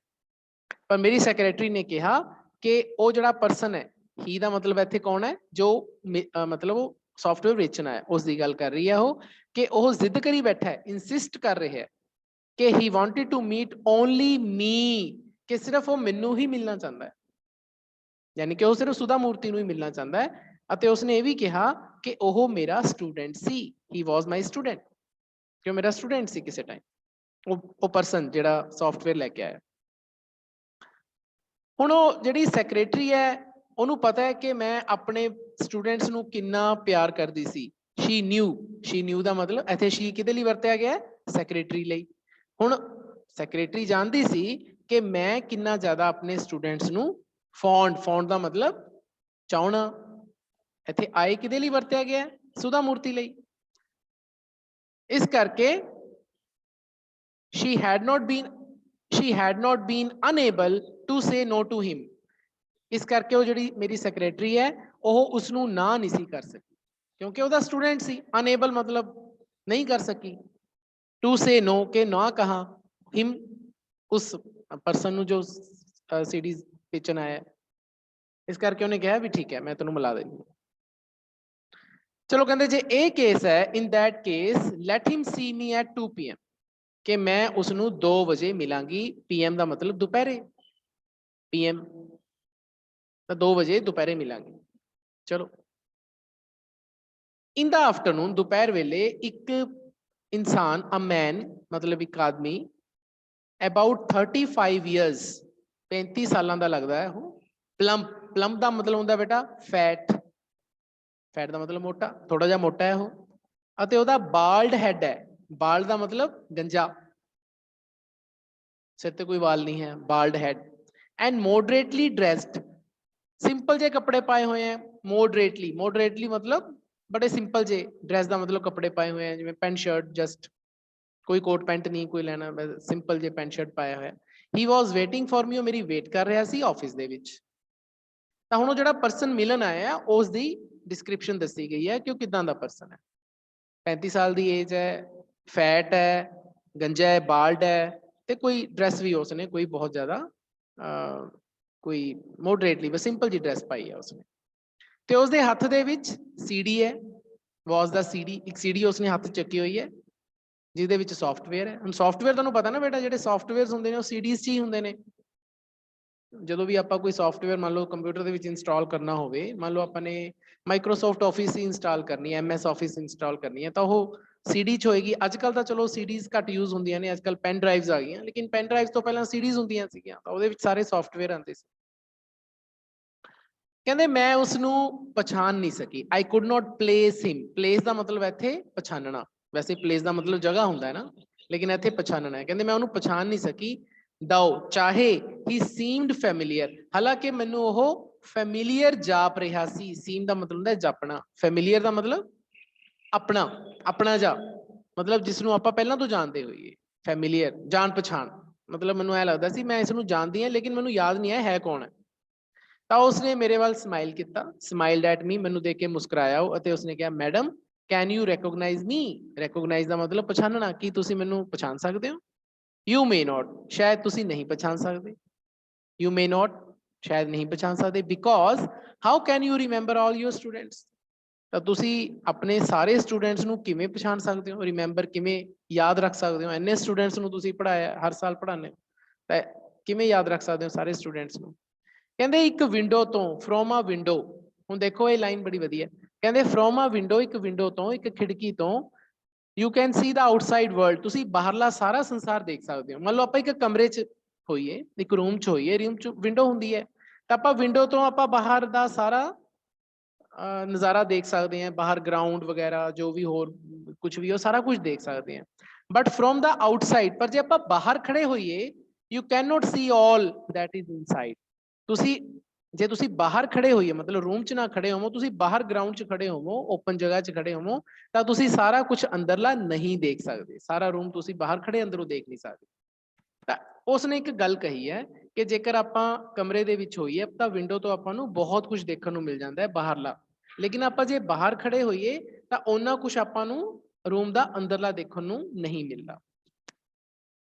ਪਰ ਮੇਰੀ ਸੈਕਟਰੀ ਨੇ ਕਿਹਾ ਕਿ ਉਹ ਜਿਹੜਾ ਪਰਸਨ ਹੈ, ਹੀ ਦਾ ਮਤਲਬ ਇੱਥੇ ਕੌਣ ਹੈ, ਜੋ ਮਤਲਬ ਉਹ ਸੌਫਟਵੇਅਰ ਵੇਚਣਾ ਹੈ, ਉਸ ਦੀ ਗੱਲ ਕਰ ਰਹੀ ਹੈ ਉਹ, ਕਿ ਉਹ ਜ਼ਿੱਦ ਕਰੀ ਬੈਠਾ ਹੈ, ਇਨਸਿਸਟ ਕਰ ਰਿਹਾ ਹੈ ਕਿ he wanted to meet only me, ਕਿ ਸਿਰਫ ਉਹ ਮੈਨੂੰ ਹੀ ਮਿਲਣਾ ਚਾਹੁੰਦਾ ਹੈ, ਯਾਨੀ ਕਿ ਉਹ ਸਿਰਫ ਸੁਧਾ ਮੂਰਤੀ ਨੂੰ ਹੀ ਮਿਲਣਾ ਚਾਹੁੰਦਾ ਹੈ। ਅਤੇ ਉਸਨੇ ਇਹ ਵੀ ਕਿਹਾ ਕਿ ਉਹ ਮੇਰਾ ਸਟੂਡੈਂਟ ਸੀ, ਹੀ ਵਾਜ਼ ਮਾਈ ਸਟੂਡੈਂਟ, ਕਿ ਉਹ ਮੇਰਾ ਸਟੂਡੈਂਟ ਸੀ ਕਿਸੇ ਟਾਈਮ, ਉਹ ਪਰਸਨ ਜਿਹੜਾ ਸੌਫਟਵੇਅਰ ਲੈ ਕੇ ਆਇਆ। ਹੁਣ ਉਹ ਜਿਹੜੀ ਸੈਕਟਰੀ ਹੈ ਉਹਨੂੰ ਪਤਾ ਹੈ ਕਿ ਮੈਂ ਆਪਣੇ ਸਟੂਡੈਂਟਸ ਨੂੰ ਕਿੰਨਾ ਪਿਆਰ ਕਰਦੀ ਸੀ। ਸ਼ੀ ਨਿਊ ਦਾ ਮਤਲਬ ਇੱਥੇ ਸ਼ੀ ਕਿਹਦੇ ਲਈ ਵਰਤਿਆ ਗਿਆ? ਸੈਕਟਰੀ ਲਈ। ਹੁਣ ਸੈਕਟਰੀ ਜਾਣਦੀ ਸੀ ਕਿ ਮੈਂ ਕਿੰਨਾ ਜ਼ਿਆਦਾ ਆਪਣੇ ਸਟੂਡੈਂਟਸ ਨੂੰ ਫੌਂਡ ਦਾ ਮਤਲਬ ਚਾਹਣਾ। ਇੱਥੇ ਆਏ ਕਿਹਦੇ ਲਈ ਵਰਤਿਆ ਗਿਆ? ਸੁਧਾ ਮੂਰਤੀ ਲਈ। ਇਸ ਕਰਕੇ she had not been unable to say no to him, ਇਸ ਕਰਕੇ ਉਹ ਜਿਹੜੀ ਮੇਰੀ ਸੈਕਟਰੀ ਹੈ ਉਹ ਉਸਨੂੰ ਨਾ ਨਹੀਂ ਸੀ ਕਰ ਸਕੀ, ਕਿਉਂਕਿ ਉਹਦਾ ਸਟੂਡੈਂਟ ਸੀ। ਅਨਏਬਲ ਮਤਲਬ ਨਹੀਂ ਕਰ ਸਕੀ, ਟੂ ਸੇ ਨੋ ਕਿ ਨਾ ਕਹਾ ਹਿਮ, ਉਸ ਪਰਸਨ ਨੂੰ ਜੋ ਸੀਡੀਜ਼ ਵੇਚਣ ਆਇਆ। ਇਸ ਕਰਕੇ ਉਹਨੇ ਕਿਹਾ ਵੀ ਠੀਕ ਹੈ ਮੈਂ ਤੈਨੂੰ ਮਿਲਾ ਦਿੰਦੀ। ਚਲੋ ਕਹਿੰਦੇ ਜੇ ਇਹ ਕੇਸ ਹੈ, in that case let him C me at 2 PM, ਕਿ ਮੈਂ ਉਸਨੂੰ 2 ਵਜੇ ਮਿਲਾਂਗੀ। PM ਦਾ ਮਤਲਬ ਦੁਪਹਿਰੇ, PM ਤਾਂ 2 ਵਜੇ ਦੁਪਹਿਰੇ ਮਿਲਾਂਗੇ। ਚਲੋ ਇਨ ਦਾ ਆਫਟਰਨੂਨ, ਦੁਪਹਿਰ ਵੇਲੇ ਇੱਕ ਇਨਸਾਨ, ਅ ਮੈਨ ਮਤਲਬ ਇੱਕ ਆਦਮੀ, ਅਬਾਊਟ 35 years 35 ਸਾਲਾਂ ਦਾ ਲੱਗਦਾ ਹੈ ਉਹ। ਪਲੰਪ ਦਾ ਮਤਲਬ ਹੁੰਦਾ ਬੇਟਾ ਫੈਟ ਦਾ ਮਤਲਬ ਮੋਟਾ, ਥੋੜਾ ਜਿਹਾ ਮੋਟਾ ਹੈ ਉਹ। ਅਤੇ ਉਹਦਾ ਬਾਲਡ ਹੈਡ ਹੈ, ਬਾਲਡ ਦਾ ਮਤਲਬ ਗੰਜਾ, ਸਿਰ ਤੇ ਕੋਈ ਵਾਲ ਨਹੀਂ ਹੈ, ਬਾਲਡ ਹੈਡ। ਐਂਡ ਮੋਡਰੇਟਲੀ ਡਰੈਸਡ, ਸਿੰਪਲ ਜੇ ਕੱਪੜੇ ਪਾਏ ਹੋਏ ਹੈ। ਮੋਡਰੇਟਲੀ ਮਤਲਬ ਬੜੇ ਸਿੰਪਲ ਜੇ, ਡਰੈਸ ਦਾ ਮਤਲਬ ਕੱਪੜੇ ਪਾਏ ਹੋਏ ਹੈ, ਜਿਵੇਂ ਪੈਂਟ ਸ਼ਰਟ, ਜਸਟ ਕੋਈ ਕੋਟ ਪੈਂਟ ਨਹੀਂ ਕੋਈ ਲੈਣਾ, ਸਿੰਪਲ ਜੇ ਪੈਂਟ ਸ਼ਰਟ ਪਾਇਆ ਹੋਇਆ। ਹੀ ਵਾਜ਼ ਵੇਟਿੰਗ ਫॉर ਮੀ, ਉਹ ਮੇਰੀ ਵੇਟ ਕਰ ਰਿਹਾ ਸੀ ਆਫਿਸ ਦੇ ਵਿੱਚ। ਤਾਂ ਹੁਣ ਉਹ ਜਿਹੜਾ ਪਰਸਨ ਮਿਲਣ ਆਇਆ ਉਸ ਦੀ ਡਿਸਕ੍ਰਿਪਸ਼ਨ ਦੱਸੀ ਗਈ ਹੈ ਕਿ ਉਹ ਕਿੱਦਾਂ ਦਾ ਪਰਸਨ ਹੈ। 35 ਸਾਲ ਦੀ ਏਜ ਹੈ, ਫੈਟ ਹੈ, ਗੰਜਾ ਹੈ, ਬਾਲਡ ਹੈ, ਤੇ ਕੋਈ ਡਰੈਸ ਵੀ ਉਸਨੇ ਕੋਈ ਬਹੁਤ ਜ਼ਿਆਦਾ ਕੋਈ ਮੋਡਰੇਟਲੀ ਬਸ ਸਿੰਪਲ ਜੀ ਡਰੈਸ ਪਾਈ ਹੈ ਉਸਨੇ। ਤੇ ਉਸਦੇ ਹੱਥ ਦੇ ਵਿੱਚ CD ਹੈ, ਵਾਜ਼ ਦਾ CD, ਇੱਕ CD ਉਸਨੇ ਹੱਥ ਚੱਕੀ ਹੋਈ ਹੈ ਜਿਹਦੇ ਵਿੱਚ ਸੌਫਟਵੇਅਰ ਹੈ। ਹੁਣ ਸੌਫਟਵੇਅਰ ਤੁਹਾਨੂੰ ਪਤਾ ਨਾ ਬੇਟਾ, ਜਿਹੜੇ ਸੌਫਟਵੇਅਰਸ ਹੁੰਦੇ ਨੇ ਉਹ CDs 'ਚ ਹੀ ਹੁੰਦੇ ਨੇ। ਜਦੋਂ ਵੀ ਆਪਾਂ ਕੋਈ ਸੌਫਟਵੇਅਰ ਮੰਨ ਲਓ ਕੰਪਿਊਟਰ ਦੇ ਵਿੱਚ ਇੰਸਟਾਲ ਕਰਨਾ ਹੋਵੇ, ਮੰਨ ਲਓ ਆਪਾਂ ਨੇ ਮਾਈਕਰੋਸੌਫਟ ਆਫਿਸ ਹੀ ਇੰਸਟਾਲ ਕਰਨੀ ਹੈ, MS ਆਫਿਸ ਇੰਸਟਾਲ ਕਰਨੀ ਹੈ, ਤਾਂ ਉਹ CD 'ਚ ਹੋਏਗੀ। ਅੱਜ ਕੱਲ੍ਹ ਤਾਂ ਚਲੋ CDs ਘੱਟ ਯੂਜ਼ ਹੁੰਦੀਆਂ ਨੇ, ਅੱਜ ਕੱਲ੍ਹ ਪੈਨ ਡਰਾਈਵਸ ਆ ਗਈਆਂ, ਲੇਕਿਨ ਪੈਨ ਡਰਾਈਵਸ ਤੋਂ ਪਹਿਲਾਂ CDs ਹੁੰਦੀਆਂ ਸੀਗੀਆਂ, ਤਾਂ ਉਹਦੇ ਵਿੱਚ ਸਾਰੇ ਸੌਫਟਵੇਅਰ ਆਉਂਦੇ ਸੀ। ਕਹਿੰਦੇ ਮੈਂ ਉਸਨੂੰ ਪਛਾਣ ਨਹੀਂ ਸਕੀ। I could not place him, place ਦਾ ਮਤਲਬ ਇੱਥੇ ਪਛਾਣਨਾ, ਵੈਸੇ ਪਲੇਸ ਦਾ ਮਤਲਬ ਜਗ੍ਹਾ ਹੁੰਦਾ ਹੈ ਨਾ, ਲੇਕਿਨ ਇੱਥੇ ਪਛਾਣਨਾ ਹੈ। ਕਹਿੰਦੇ ਮੈਂ ਉਹਨੂੰ ਪਛਾਣ ਨਹੀਂ ਸਕੀ, ਦਓ ਚਾਹੇ ਹੀ ਸੀਮਡ ਫੈਮਿਲੀਅਰ, ਹਾਲਾਂਕਿ ਮੈਨੂੰ ਉਹ ਫੈਮਿਲੀਅਰ ਜਾਪ ਰਿਹਾ ਸੀ। ਸੀਮ ਦਾ ਮਤਲਬ ਹੁੰਦਾ ਜਾਪਣਾ, ਫੈਮਿਲੀਅਰ ਦਾ ਮਤਲਬ ਆਪਣਾ ਜਾ, ਮਤਲਬ ਜਿਸ ਨੂੰ ਆਪਾਂ ਪਹਿਲਾਂ ਤੋਂ ਜਾਣਦੇ ਹੋਈਏ। ਫੈਮਿਲੀਅਰ ਜਾਣ ਪਛਾਣ, ਮਤਲਬ ਮੈਨੂੰ ਇਹ ਲੱਗਦਾ ਸੀ ਮੈਂ ਇਸ ਨੂੰ ਜਾਣਦੀ ਹਾਂ, ਲੇਕਿਨ ਮੈਨੂੰ ਯਾਦ ਨਹੀਂ ਹੈ ਕੌਣ ਹੈ। ਤਾਂ ਉਸਨੇ ਮੇਰੇ ਵੱਲ ਸਮਾਈਲ ਕੀਤਾ, ਸਮਾਈਲਡ ਐਟ ਮੀ, ਮੈਨੂੰ ਦੇਖ ਕੇ ਮੁਸਕਰਾਇਆ ਉਹ, ਅਤੇ ਉਸਨੇ ਕਿਹਾ madam can you recognise me. Recognise ਦਾ ਮਤਲਬ ਪਛਾਣਨਾ, ਕੀ ਤੁਸੀਂ ਮੈਨੂੰ ਪਛਾਣ ਸਕਦੇ ਹੋ? ਯੂ ਮੇ ਨੋਟ, ਸ਼ਾਇਦ ਤੁਸੀਂ ਨਹੀਂ ਪਛਾਣ ਸਕਦੇ। ਯੂ ਮੇ ਨੋਟ, ਸ਼ਾਇਦ ਨਹੀਂ ਪਛਾਣ ਸਕਦੇ। Because how can you remember all your students, ਤਾਂ ਤੁਸੀਂ ਆਪਣੇ ਸਾਰੇ ਸਟੂਡੈਂਟਸ ਨੂੰ ਕਿਵੇਂ ਪਛਾਣ ਸਕਦੇ ਹੋ? ਰਿਮੈਂਬਰ ਕਿਵੇਂ ਯਾਦ ਰੱਖ ਸਕਦੇ ਹੋ? ਇੰਨੇ ਸਟੂਡੈਂਟਸ ਨੂੰ ਤੁਸੀਂ ਪੜ੍ਹਾਇਆ, ਹਰ ਸਾਲ ਪੜ੍ਹਾਉਂਦੇ ਹੋ, ਤਾਂ ਕਿਵੇਂ ਯਾਦ ਰੱਖ ਸਕਦੇ ਹੋ ਸਾਰੇ ਸਟੂਡੈਂਟਸ ਨੂੰ? ਕਹਿੰਦੇ ਇੱਕ ਵਿੰਡੋ ਤੋਂ, ਫਰੋਮ ਆ ਵਿੰਡੋ, ਹੁਣ ਦੇਖੋ ਇਹ ਲਾਈਨ ਬੜੀ ਵਧੀਆ, ਕਹਿੰਦੇ ਫਰੋਮ ਆ ਵਿੰਡੋ, ਇੱਕ ਵਿੰਡੋ ਤੋਂ, ਇੱਕ ਖਿੜਕੀ ਤੋਂ, you can see the outside world, ਤੁਸੀਂ ਬਾਹਰਲਾ ਸਾਰਾ ਸੰਸਾਰ ਦੇਖ ਸਕਦੇ ਹੋ। ਮੰਨ ਲਓ ਆਪਾਂ ਇੱਕ ਕਮਰੇ 'ਚ ਹੋਈਏ, ਇੱਕ ਰੂਮ 'ਚ ਹੋਈਏ, ਰੂਮ 'ਚ ਵਿੰਡੋ ਹੁੰਦੀ ਹੈ, ਤਾਂ ਆਪਾਂ ਵਿੰਡੋ ਤੋਂ ਆਪਾਂ ਬਾਹਰ ਦਾ ਸਾਰਾ ਨਜ਼ਾਰਾ ਦੇਖ ਸਕਦੇ ਹਾਂ, ਬਾਹਰ ਗਰਾਊਂਡ ਵਗੈਰਾ ਜੋ ਵੀ ਹੋਰ ਕੁਝ ਵੀ ਉਹ ਸਾਰਾ ਕੁਝ ਦੇਖ ਸਕਦੇ ਹਾਂ। ਬਟ ਫਰੋਮ ਦਾ ਆਊਟਸਾਈਡ, ਪਰ ਜੇ ਆਪਾਂ ਬਾਹਰ ਖੜੇ ਹੋਈਏ, you can note C all that is inside, ਤੁਸੀਂ ਜੇ ਤੁਸੀਂ ਬਾਹਰ ਖੜੇ ਹੋਈਏ, ਮਤਲਬ ਰੂਮ 'ਚ ਨਾ ਖੜੇ ਹੋਵੋ, ਤੁਸੀਂ ਬਾਹਰ ਗਰਾਊਂਡ 'ਚ ਖੜੇ ਹੋਵੋ, ਓਪਨ ਜਗ੍ਹਾ 'ਚ ਖੜੇ ਹੋਵੋ, ਤਾਂ ਤੁਸੀਂ ਸਾਰਾ ਕੁਝ ਅੰਦਰਲਾ ਨਹੀਂ ਦੇਖ ਸਕਦੇ। ਸਾਰਾ ਰੂਮ ਤੁਸੀਂ ਬਾਹਰ ਖੜੇ ਅੰਦਰੋਂ ਦੇਖ ਨਹੀਂ ਸਕਦੇ। ਤਾਂ ਉਸਨੇ ਇੱਕ ਗੱਲ ਕਹੀ ਹੈ ਕਿ ਜੇਕਰ ਆਪਾਂ ਕਮਰੇ ਦੇ ਵਿੱਚ ਹੋਈਏ ਤਾਂ ਵਿੰਡੋ ਤੋਂ ਆਪਾਂ ਨੂੰ ਬਹੁਤ ਕੁਝ ਦੇਖਣ ਨੂੰ ਮਿਲ ਜਾਂਦਾ ਹੈ ਬਾਹਰਲਾ, ਲੇਕਿਨ ਆਪਾਂ ਜੇ ਬਾਹਰ ਖੜੇ ਹੋਈਏ ਤਾਂ ਉਹਨਾਂ ਕੁਝ ਆਪਾਂ ਨੂੰ ਰੂਮ ਦਾ ਅੰਦਰਲਾ ਦੇਖਣ ਨੂੰ ਨਹੀਂ ਮਿਲਦਾ।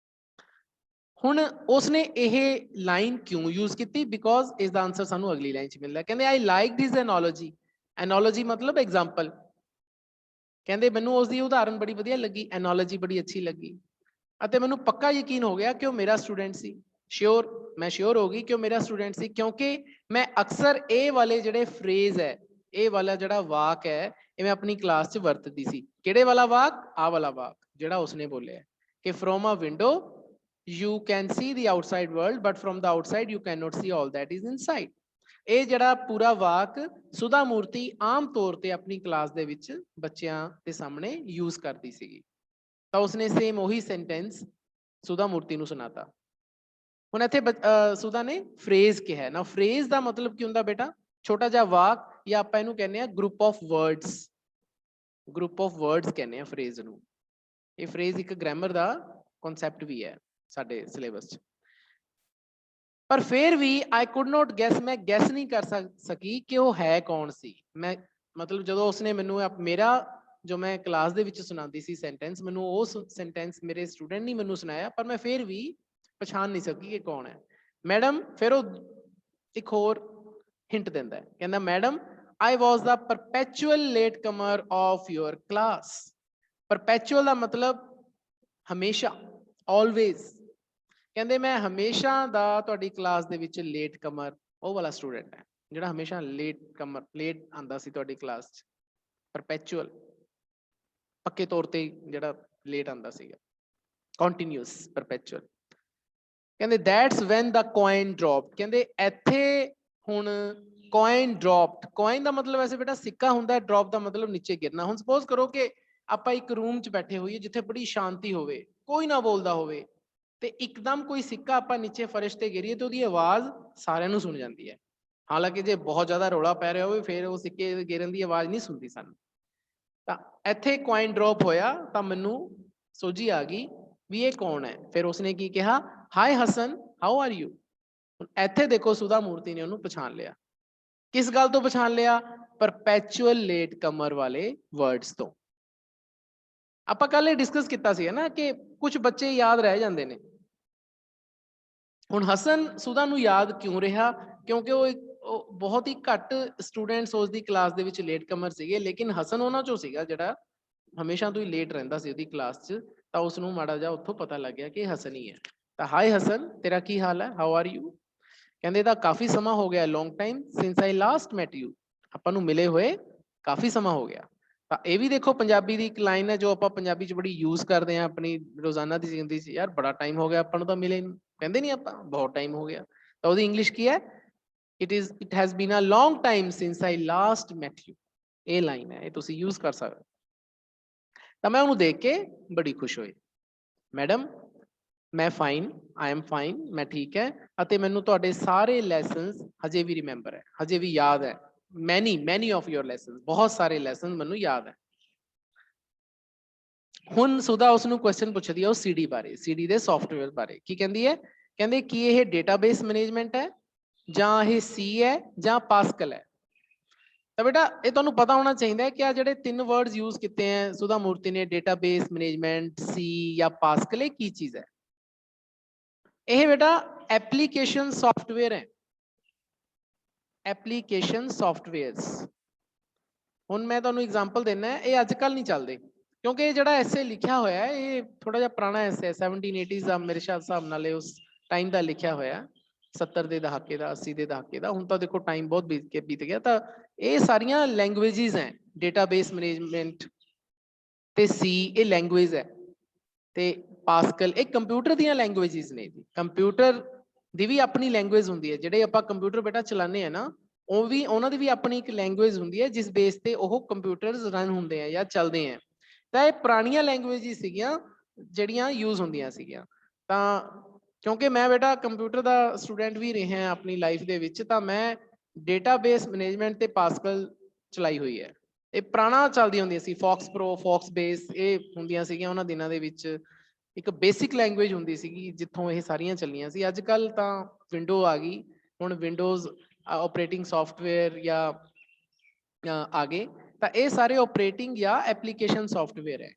ਹੁਣ ਉਸਨੇ ਇਹ ਲਾਈਨ ਕਿਉਂ ਯੂਜ਼ ਕੀਤੀ? ਬਿਕੋਜ਼ ਇਸ ਦਾ ਆਨਸਰ ਸਾਨੂੰ ਅਗਲੀ ਲਾਈਨ 'ਚ ਮਿਲਦਾ। ਕਹਿੰਦੇ ਆਈ ਲਾਈਕ ਦਿਸ ਐਨੋਲੋਜੀ, ਐਨੋਲੋਜੀ ਮਤਲਬ ਐਗਜ਼ਾਮਪਲ, ਕਹਿੰਦੇ ਮੈਨੂੰ ਉਸ ਦੀ ਉਦਾਹਰਨ ਬੜੀ ਵਧੀਆ ਲੱਗੀ, ਐਨੋਲੋਜੀ ਬੜੀ ਅੱਛੀ ਲੱਗੀ ਅਤੇ ਮੈਨੂੰ ਪੱਕਾ ਯਕੀਨ ਹੋ ਗਿਆ ਕਿ ਉਹ ਮੇਰਾ ਸਟੂਡੈਂਟ ਸੀ। श्योर मैं श्योर होगी कि मेरा स्टूडेंट सी, क्योंकि मैं अक्सर ए वाले जिहड़े फ्रेज है, ए वाला जिहड़ा वाक है, ये मैं अपनी क्लास च वरतदी सी। किहड़े वाला वाक? आ वाला वाक जिहड़ा उसने बोलिया कि from a window you can see the outside world but from the outside you cannot see all that is inside। ਇਹ ਜਿਹੜਾ ਪੂਰਾ ਵਾਕ ਸੁਧਾ ਮੂਰਤੀ ਆਮ ਤੌਰ ਤੇ ਆਪਣੀ ਕਲਾਸ ਦੇ ਵਿੱਚ ਬੱਚਿਆਂ ਦੇ ਸਾਹਮਣੇ ਯੂਜ਼ ਕਰਦੀ ਸੀਗੀ, ਤਾਂ ਉਸਨੇ ਸੇਮ ਉਹੀ ਸੈਂਟੈਂਸ ਸੁਧਾ ਮੂਰਤੀ ਨੂੰ ਸੁਣਾਤਾ। ਹੁਣ ਇੱਥੇ ਸੁਧਾ ਨੇ ਫਰੇਜ਼ ਕਿਹਾ ਨਾ, ਫਰੇਜ਼ ਦਾ ਮਤਲਬ ਕੀ ਹੁੰਦਾ ਬੇਟਾ? ਛੋਟਾ ਜਿਹਾ ਵਾਕ, ਜਾਂ ਆਪਾਂ ਇਹਨੂੰ ਕਹਿੰਦੇ ਆ group of words, group of words ਕਹਿੰਦੇ ਆ ਫਰੇਜ਼ ਨੂੰ। ਇਹ ਫਰੇਜ਼ ਇੱਕ ਗ੍ਰਾਮਰ ਦਾ ਕਨਸੈਪਟ ਵੀ ਹੈ ਸਾਡੇ ਸਿਲੇਬਸ 'ਚ। ਪਰ ਫਿਰ ਵੀ ਆਈ ਕੁਡ ਨੋਟ ਗੈਸ, ਮੈਂ ਗੈਸ ਨਹੀਂ ਕਰ ਸਕੀ ਕਿ ਉਹ ਹੈ ਕੌਣ ਸੀ। ਮੈਂ ਮਤਲਬ ਜਦੋਂ ਉਸਨੇ ਮੈਨੂੰ ਮੇਰਾ ਜੋ ਮੈਂ ਕਲਾਸ ਦੇ ਵਿੱਚ ਸੁਣਾਉਂਦੀ ਸੀ ਸੈਂਟੈਂਸ, ਮੈਨੂੰ ਉਹ ਸੈਂਟੈਂਸ ਮੇਰੇ ਸਟੂਡੈਂਟ ਨੇ ਮੈਨੂੰ ਸੁਣਾਇਆ, ਪਰ ਮੈਂ ਫਿਰ ਵੀ ਪਛਾਣ ਨਹੀਂ ਸਕੀ ਕਿ ਕੌਣ ਹੈ। ਮੈਡਮ ਫਿਰ ਉਹ ਇੱਕ ਹੋਰ ਹਿੰਟ ਦਿੰਦਾ ਹੈ, ਕਹਿੰਦਾ madam I was the perpetual latecomer of your class। perpetual ਦਾ ਮਤਲਬ ਹਮੇਸ਼ਾ, always। ਕਹਿੰਦੇ ਮੈਂ ਹਮੇਸ਼ਾ ਦਾ ਤੁਹਾਡੀ ਕਲਾਸ ਦੇ ਵਿੱਚ ਲੇਟ ਕਮਰ, ਉਹ ਵਾਲਾ ਸਟੂਡੈਂਟ ਹੈ ਜਿਹੜਾ ਹਮੇਸ਼ਾ ਲੇਟ ਕਮਰ, ਲੇਟ ਆਂਦਾ ਸੀ ਤੁਹਾਡੀ ਕਲਾਸ 'ਚ। perpetual ਪੱਕੇ ਤੌਰ ਤੇ ਜਿਹੜਾ ਲੇਟ ਆਂਦਾ ਸੀਗਾ, continuous perpetual। ਕਹਿੰਦੇ that's when the coin dropped। ਕਹਿੰਦੇ ਇੱਥੇ ਹੁਣ coin dropped, coin ਦਾ ਮਤਲਬ ਵੈਸੇ ਬੇਟਾ ਸਿੱਕਾ ਹੁੰਦਾ, drop ਦਾ ਮਤਲਬ ਨੀਚੇ ਗਿਰਨਾ। ਹੁਣ ਸਪੋਜ਼ ਕਰੋ ਕਿ ਆਪਾਂ ਇੱਕ ਰੂਮ 'ਚ ਬੈਠੇ ਹੋਈਏ ਜਿੱਥੇ ਬੜੀ ਸ਼ਾਂਤੀ ਹੋਵੇ, ਕੋਈ ਨਾ ਬੋਲਦਾ ਹੋਵੇ, ਤੇ ਇੱਕਦਮ ਕੋਈ ਸਿੱਕਾ ਆਪਾਂ ਨੀਚੇ ਫਰਸ਼ ਤੇ ਗਿਰੀਏ ਤੇ ਉਹਦੀ ਆਵਾਜ਼ ਸਾਰਿਆਂ ਨੂੰ ਸੁਣ ਜਾਂਦੀ ਹੈ। ਹਾਲਾਂਕਿ ਜੇ ਬਹੁਤ ਜ਼ਿਆਦਾ ਰੌਲਾ ਪੈ ਰਿਹਾ ਹੋਵੇ ਫਿਰ ਉਹ ਸਿੱਕੇ ਗਿਰਨ ਦੀ ਆਵਾਜ਼ ਨਹੀਂ ਸੁਣਦੀ ਸਾਨੂੰ। ਤਾਂ ਇੱਥੇ coin drop ਹੋਇਆ ਤਾਂ ਮੈਨੂੰ ਸੋਝੀ ਆ ਗਈ ਵੀ ਇਹ ਕੌਣ ਹੈ। ਫਿਰ ਉਸਨੇ ਕੀ ਕਿਹਾ? Hi Hasan, how are you. ਹੁਣ ਇੱਥੇ ਦੇਖੋ ਸੁਧਾ ਮੂਰਤੀ ਨੇ ਉਹਨੂੰ ਪਛਾਣ ਲਿਆ। ਕਿਸ ਗੱਲ ਤੋਂ ਪਛਾਣ ਲਿਆ? ਪਰਪੈਚੁਅਲ ਲੇਟ ਕਮਰ ਵਾਲੇ ਵਰਡਸ ਤੋਂ। ਆਪਾਂ ਕੱਲ ਇਹ ਡਿਸਕਸ ਕੀਤਾ ਸੀ ਨਾ ਕਿ ਕੁਝ ਬੱਚੇ ਯਾਦ ਰਹਿ ਜਾਂਦੇ ਨੇ। ਹੁਣ ਹਸਨ ਸੁਧਾ ਨੂੰ ਯਾਦ ਕਿਉਂ ਰਿਹਾ? ਕਿਉਂਕਿ ਉਹ ਬਹੁਤ ਹੀ ਘੱਟ ਸਟੂਡੈਂਟਸ ਉਸ ਦੀ ਕਲਾਸ ਦੇ ਵਿੱਚ ਲੇਟ ਕਮਰ ਸੀਗੇ, ਲੇਕਿਨ ਹਸਨ ਉਹਨਾਂ ਚੋਂ ਸੀਗਾ ਜਿਹੜਾ ਹਮੇਸ਼ਾ ਤੋਂ ਹੀ ਲੇਟ ਰਹਿੰਦਾ ਸੀ ਉਹਦੀ ਕਲਾਸ 'ਚ। ਤਾਂ ਉਸਨੂੰ ਮਾੜਾ ਜਿਹਾ ਉੱਥੋਂ ਪਤਾ ਲੱਗ ਗਿਆ ਕਿ ਹਸਨ ਹੀ ਹੈ। ਤਾਂ ਹਾਈ ਹਸਨ, ਤੇਰਾ ਕੀ ਹਾਲ ਹੈ? How are you. ਕਹਿੰਦੇ ਤਾਂ ਕਾਫੀ ਸਮਾਂ ਹੋ ਗਿਆ, long time since I last met you. ਆਪਾਂ ਨੂੰ ਮਿਲੇ ਹੋਏ ਕਾਫੀ ਸਮਾਂ ਹੋ ਗਿਆ। ਤਾਂ ਇਹ ਵੀ ਦੇਖੋ ਪੰਜਾਬੀ ਦੀ ਇੱਕ ਲਾਈਨ ਹੈ ਜੋ ਆਪਾਂ ਪੰਜਾਬੀ 'ਚ ਬੜੀ ਯੂਜ਼ ਕਰਦੇ ਹਾਂ ਆਪਣੀ ਰੋਜ਼ਾਨਾ ਦੀ ਜ਼ਿੰਦਗੀ 'ਚ। ਯਾਰ ਬੜਾ ਟਾਈਮ ਹੋ ਗਿਆ ਆਪਾਂ ਨੂੰ ਤਾਂ ਮਿਲੇ ਨਹੀਂ, ਕਹਿੰਦੇ ਨਹੀਂ ਆਪਾਂ ਬਹੁਤ ਟਾਈਮ ਹੋ ਗਿਆ। ਤਾਂ ਉਹਦੀ ਇੰਗਲਿਸ਼ ਕੀ ਹੈ? It has been a long time since I last met you. ਇਹ ਲਾਈਨ ਹੈ, ਇਹ ਤੁਸੀਂ ਯੂਜ਼ ਕਰ ਸਕਦੇ। ਤਾਂ ਮੈਂ ਉਹਨੂੰ ਦੇਖ ਕੇ ਬੜੀ ਖੁਸ਼ ਹੋਈ। ਮੈਡਮ ਮੈਂ ਫਾਈਨ, ਆਈ ਐਮ ਫਾਈਨ, ਮੈਂ ਠੀਕ ਹੈ ਅਤੇ ਮੈਨੂੰ ਤੁਹਾਡੇ ਸਾਰੇ ਲੈਸਨਸ ਹਜੇ ਵੀ ਰਿਮੈਂਬਰ ਹੈ, ਹਜੇ ਵੀ ਯਾਦ ਹੈ। ਮੈਨੀ ਆਫ ਯੋਰ ਲੈਸਨਸ, ਬਹੁਤ ਸਾਰੇ ਲੈਸਨ ਮੈਨੂੰ ਯਾਦ ਹੈ। ਹੁਣ ਸੁਧਾ ਉਸਨੂੰ ਕੁਐਸਚਨ ਪੁੱਛਦੀ ਹੈ ਉਹ CD ਬਾਰੇ, CD ਦੇ ਸੌਫਟਵੇਅਰ ਬਾਰੇ। ਕੀ ਕਹਿੰਦੀ ਹੈ? ਕਹਿੰਦੇ ਕੀ ਇਹ ਡੇਟਾਬੇਸ ਮੈਨੇਜਮੈਂਟ ਹੈ ਜਾਂ ਇਹ C ਹੈ ਜਾਂ ਪਾਸਕਲ ਹੈ। ਤਾਂ ਬੇਟਾ ਇਹ ਤੁਹਾਨੂੰ ਪਤਾ ਹੋਣਾ ਚਾਹੀਦਾ ਹੈ ਕਿ ਆ ਜਿਹੜੇ ਤਿੰਨ ਵਰਡਸ ਯੂਜ਼ ਕੀਤੇ ਹੈ ਸੁਧਾ ਮੂਰਤੀ ਨੇ, ਡੇਟਾਬੇਸ ਮੈਨੇਜਮੈਂਟ, C ਜਾਂ ਪਾਸਕਲ, ਇਹ ਕੀ ਚੀਜ਼ ਹੈ? ਇਹ ਬੇਟਾ ਐਪਲੀਕੇਸ਼ਨ ਸੌਫਟਵੇਅਰ ਹੈ, ਐਪਲੀਕੇਸ਼ਨ ਸੌਫਟਵੇਅਰਸ। ਹੁਣ ਮੈਂ ਤੁਹਾਨੂੰ ਐਗਜ਼ਾਮਪਲ ਦੇਣਾ, ਇਹ ਅੱਜ ਕੱਲ੍ਹ ਨਹੀਂ ਚੱਲਦੇ ਕਿਉਂਕਿ ਇਹ ਜਿਹੜਾ ਐਸੇ ਲਿਖਿਆ ਹੋਇਆ ਇਹ ਥੋੜਾ ਜਿਹਾ ਪੁਰਾਣਾ ਐਸੇ 1780s ਦਾ ਮੇਰੇ ਹਿਸਾਬ ਨਾਲ ਉਸ ਟਾਈਮ ਦਾ ਲਿਖਿਆ ਹੋਇਆ, 70 ਦੇ ਦਹਾਕੇ ਦਾ, 80 ਦੇ ਦਹਾਕੇ ਦਾ। ਹੁਣ ਤਾਂ ਦੇਖੋ ਟਾਈਮ ਬਹੁਤ ਬੀਤ ਗਿਆ। ਤਾਂ ਇਹ ਸਾਰੀਆਂ ਲੈਂਗੁਏਜਿਸ ਹੈ, ਡੇਟਾਬੇਸ ਮੈਨੇਜਮੈਂਟ ਤੇ C ਇਹ ਲੈਂਗੁਏਜ ਹੈ, ਤੇ ਪਾਸਕਲ ਇਹ ਕੰਪਿਊਟਰ ਦੀਆਂ ਲੈਂਗੁਏਜਿਸ ਨੇ। ਕੰਪਿਊਟਰ ਦੀ ਵੀ ਆਪਣੀ ਲੈਂਗੁਏਜ ਹੁੰਦੀ ਹੈ, ਜਿਹੜੇ ਆਪਾਂ ਕੰਪਿਊਟਰ ਬੇਟਾ ਚਲਾਉਂਦੇ ਆ ਨਾ, ਉਹ ਵੀ ਉਹਨਾਂ ਦੀ ਵੀ ਆਪਣੀ ਇੱਕ ਲੈਂਗੁਏਜ ਹੁੰਦੀ ਹੈ ਜਿਸ ਬੇਸ ਤੇ ਉਹ ਕੰਪਿਊਟਰਸ ਰਨ ਹੁੰਦੇ ਆ ਜਾਂ ਚੱਲਦੇ ਆ। ਤਾਂ ਇਹ ਪੁਰਾਣੀਆਂ ਲੈਂਗੁਏਜਿਸ ਸੀਗੀਆਂ ਜਿਹੜੀਆਂ ਯੂਜ਼ ਹੁੰਦੀਆਂ ਸੀਗੀਆਂ। ਤਾਂ ਕਿਉਂਕਿ ਮੈਂ ਬੇਟਾ ਕੰਪਿਊਟਰ ਦਾ ਸਟੂਡੈਂਟ ਵੀ ਰਿਹਾ ਆਪਣੀ ਲਾਈਫ ਦੇ ਵਿੱਚ, ਤਾਂ ਮੈਂ ਡੇਟਾਬੇਸ ਮੈਨੇਜਮੈਂਟ ਤੇ ਪਾਸਕਲ ਚਲਾਈ ਹੋਈ ਹੈ। ਇਹ ਪੁਰਾਣਾ ਚੱਲਦੀਆਂ ਹੁੰਦੀਆਂ ਸੀ, ਫੌਕਸ ਪ੍ਰੋ, ਫੌਕਸ ਬੇਸ, ਇਹ ਹੁੰਦੀਆਂ ਸੀਗੀਆਂ ਉਹਨਾਂ ਦਿਨਾਂ ਦੇ ਵਿੱਚ। ਇੱਕ ਬੇਸਿਕ ਲੈਂਗੁਏਜ ਹੁੰਦੀ ਸੀਗੀ ਜਿੱਥੋਂ ਇਹ ਸਾਰੀਆਂ ਚੱਲੀਆਂ ਸੀ। ਅੱਜ ਕੱਲ੍ਹ ਤਾਂ ਵਿੰਡੋ ਆ ਗਈ, ਹੁਣ ਵਿੰਡੋਜ਼ ਆਪਰੇਟਿੰਗ ਸੌਫਟਵੇਅਰ ਜਾਂ ਆ ਗਏ। ਤਾਂ ਇਹ ਸਾਰੇ ਆਪਰੇਟਿੰਗ ਜਾਂ ਐਪਲੀਕੇਸ਼ਨ ਸੌਫਟਵੇਅਰ ਹੈ,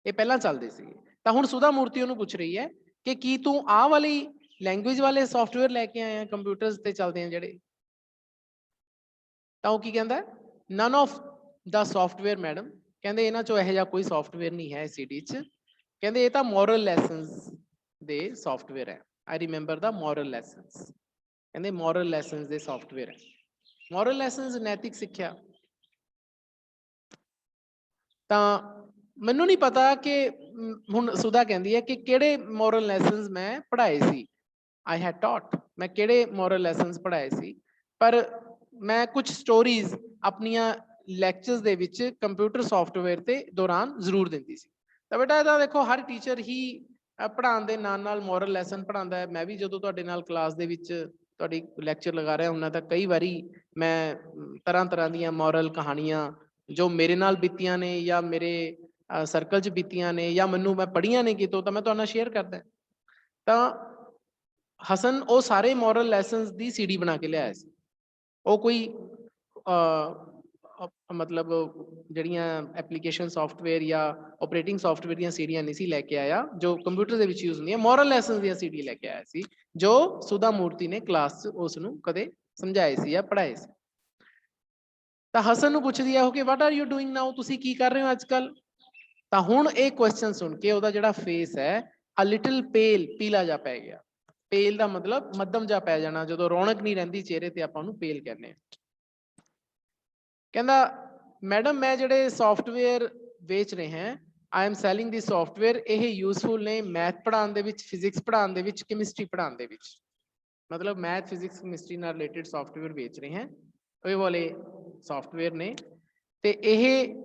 ਇਹ ਪਹਿਲਾਂ ਚੱਲਦੇ ਸੀਗੇ। ਤਾਂ ਹੁਣ ਸੁਧਾ ਮੂਰਤੀ ਉਹਨੂੰ ਪੁੱਛ ਰਹੀ ਹੈ ਕਿ ਕੀ ਤੂੰ ਆਹ ਵਾਲੀ ਲੈਂਗੁਏਜ ਵਾਲੇ ਸੌਫਟਵੇਅਰ ਲੈ ਕੇ ਆਇਆ ਕੰਪਿਊਟਰਸ ਤੇ ਚੱਲਦੇ ਆ ਜਿਹੜੇ? ਤਾਂ ਉਹ ਕੀ ਕਹਿੰਦਾ? None of the software madam ਕਹਿੰਦੇ ਇਹਨਾਂ ਚੋਂ ਇਹੋ ਜਿਹਾ ਕੋਈ ਸੌਫਟਵੇਅਰ ਨਹੀਂ ਹੈ CD 'ਚ, ਕਹਿੰਦੇ ਇਹ ਤਾਂ ਮੋਰਲ ਲੈਸਨਸ ਦੇ ਸੌਫਟਵੇਅਰ ਹੈ। I remember the moral lessons, ਕਹਿੰਦੇ ਮੋਰਲ ਲੈਸਨਸ ਦੇ ਸੌਫਟਵੇਅਰ ਹੈ। ਮੋਰਲ ਲੈਸਨਸ ਨੈਤਿਕ ਸਿੱਖਿਆ। ਤਾਂ ਮੈਨੂੰ ਨਹੀਂ ਪਤਾ ਕਿ ਹੁਣ ਸੁਧਾ ਕਹਿੰਦੀ ਹੈ ਕਿ ਕਿਹੜੇ ਮੋਰਲ ਲੈਸਨਸ ਮੈਂ ਪੜ੍ਹਾਏ ਸੀ, ਆਈ ਹੈਡ ਟੌਟ, ਮੈਂ ਕਿਹੜੇ ਮੋਰਲ ਲੈਸਨਸ ਪੜ੍ਹਾਏ ਸੀ। ਪਰ ਮੈਂ ਕੁਝ ਸਟੋਰੀਜ਼ ਆਪਣੀਆਂ ਲੈਕਚਰਸ ਦੇ ਵਿੱਚ ਕੰਪਿਊਟਰ ਸੌਫਟਵੇਅਰ ਤੇ ਦੌਰਾਨ ਜ਼ਰੂਰ ਦਿੰਦੀ ਸੀ। ਤਾਂ ਬੇਟਾ ਇਹਦਾ ਦੇਖੋ ਹਰ ਟੀਚਰ ਹੀ ਪੜ੍ਹਾਉਣ ਦੇ ਨਾਲ ਨਾਲ ਮੋਰਲ ਲੈਸਨ ਪੜ੍ਹਾਉਂਦਾ ਹੈ। ਮੈਂ ਵੀ ਜਦੋਂ ਤੁਹਾਡੇ ਨਾਲ ਕਲਾਸ ਦੇ ਵਿੱਚ ਤੁਹਾਡੀ ਲੈਕਚਰ ਲਗਾ ਰਿਹਾ ਹੁੰਦਾ ਤਾਂ ਕਈ ਵਾਰੀ ਮੈਂ ਤਰ੍ਹਾਂ ਤਰ੍ਹਾਂ ਦੀਆਂ ਮੋਰਲ ਕਹਾਣੀਆਂ ਜੋ ਮੇਰੇ ਨਾਲ ਬੀਤੀਆਂ ਨੇ ਜਾਂ ਮੇਰੇ ਸਰਕਲ 'ਚ ਬੀਤੀਆਂ ਨੇ ਜਾਂ ਮੈਨੂੰ ਮੈਂ ਪੜ੍ਹੀਆਂ ਨੇ ਕਿਤੋਂ, ਤਾਂ ਮੈਂ ਤੁਹਾਡੇ ਨਾਲ ਸ਼ੇਅਰ ਕਰਦਾ। ਤਾਂ ਹਸਨ ਉਹ ਸਾਰੇ ਮੋਰਲ ਲੈਸਨਸ ਦੀ CD ਬਣਾ ਕੇ ਲਿਆਇਆ ਸੀ। ਉਹ ਕੋਈ ਮਤਲਬ ਜਿਹੜੀਆਂ ਐਪਲੀਕੇਸ਼ਨ ਸੌਫਟਵੇਅਰ ਜਾਂ ਆਪਰੇਟਿੰਗ ਸੌਫਟਵੇਅਰ ਦੀਆਂ ਸੀਡੀਆਂ ਨਹੀਂ ਸੀ ਲੈ ਕੇ ਆਇਆ ਜੋ ਕੰਪਿਊਟਰ ਦੇ ਵਿੱਚ ਯੂਜ਼ ਹੁੰਦੀਆਂ, ਮੋਰਲ ਲੈਸਨਸ ਦੀਆਂ CD ਲੈ ਕੇ ਆਇਆ ਸੀ ਜੋ ਸੁਧਾ ਮੂਰਤੀ ਨੇ ਕਲਾਸ 'ਚ ਉਸ ਨੂੰ ਕਦੇ ਸਮਝਾਏ ਸੀ ਜਾਂ ਪੜ੍ਹਾਏ ਸੀ। ਤਾਂ ਹਸਨ ਨੂੰ ਪੁੱਛਦੀ ਆ ਉਹ ਕਿ what are you doing now, ਤੁਸੀਂ ਕੀ ਕਰ ਰਹੇ ਹੋ ਅੱਜ ਕੱਲ੍ਹ। ਤਾਂ ਹੁਣ ਇਹ ਕੁਐਸਚਨ ਸੁਣ ਕੇ ਉਹਦਾ ਜਿਹੜਾ ਫੇਸ ਹੈ ਅ ਲਿਟਲ ਪੇਲ, ਪੀਲਾ ਜਿਹਾ ਪੈ ਗਿਆ। ਪੇਲ ਦਾ ਮਤਲਬ ਮੱਧਮ ਜਿਹਾ ਪੈ ਜਾਣਾ, ਜਦੋਂ ਰੌਣਕ ਨਹੀਂ ਰਹਿੰਦੀ ਚਿਹਰੇ ਤੇ ਆਪਾਂ ਉਹਨੂੰ ਪੇਲ ਕਹਿੰਦੇ ਹਾਂ। ਕਹਿੰਦਾ ਮੈਡਮ ਮੈਂ ਜਿਹੜੇ ਸੌਫਟਵੇਅਰ ਵੇਚ ਰਹੇ ਹਾਂ, I am selling the software, ਇਹ ਯੂਜ਼ਫੁਲ ਨੇ ਮੈਥ ਪੜ੍ਹਾਉਣ ਦੇ ਵਿੱਚ, ਫਿਜ਼ਿਕਸ ਪੜ੍ਹਾਉਣ ਦੇ ਵਿੱਚ, ਕੈਮਿਸਟਰੀ ਪੜ੍ਹਾਉਣ ਦੇ ਵਿੱਚ। ਮਤਲਬ ਮੈਥ ਫਿਜ਼ਿਕਸ ਕੈਮਿਸਟਰੀ ਨਾਲ ਰਿਲੇਟਡ ਸੌਫਟਵੇਅਰ ਵੇਚ ਰਹੇ ਹਾਂ, ਇਹ ਵਾਲੇ ਸੌਫਟਵੇਅਰ ਨੇ। ਤੇ ਇਹ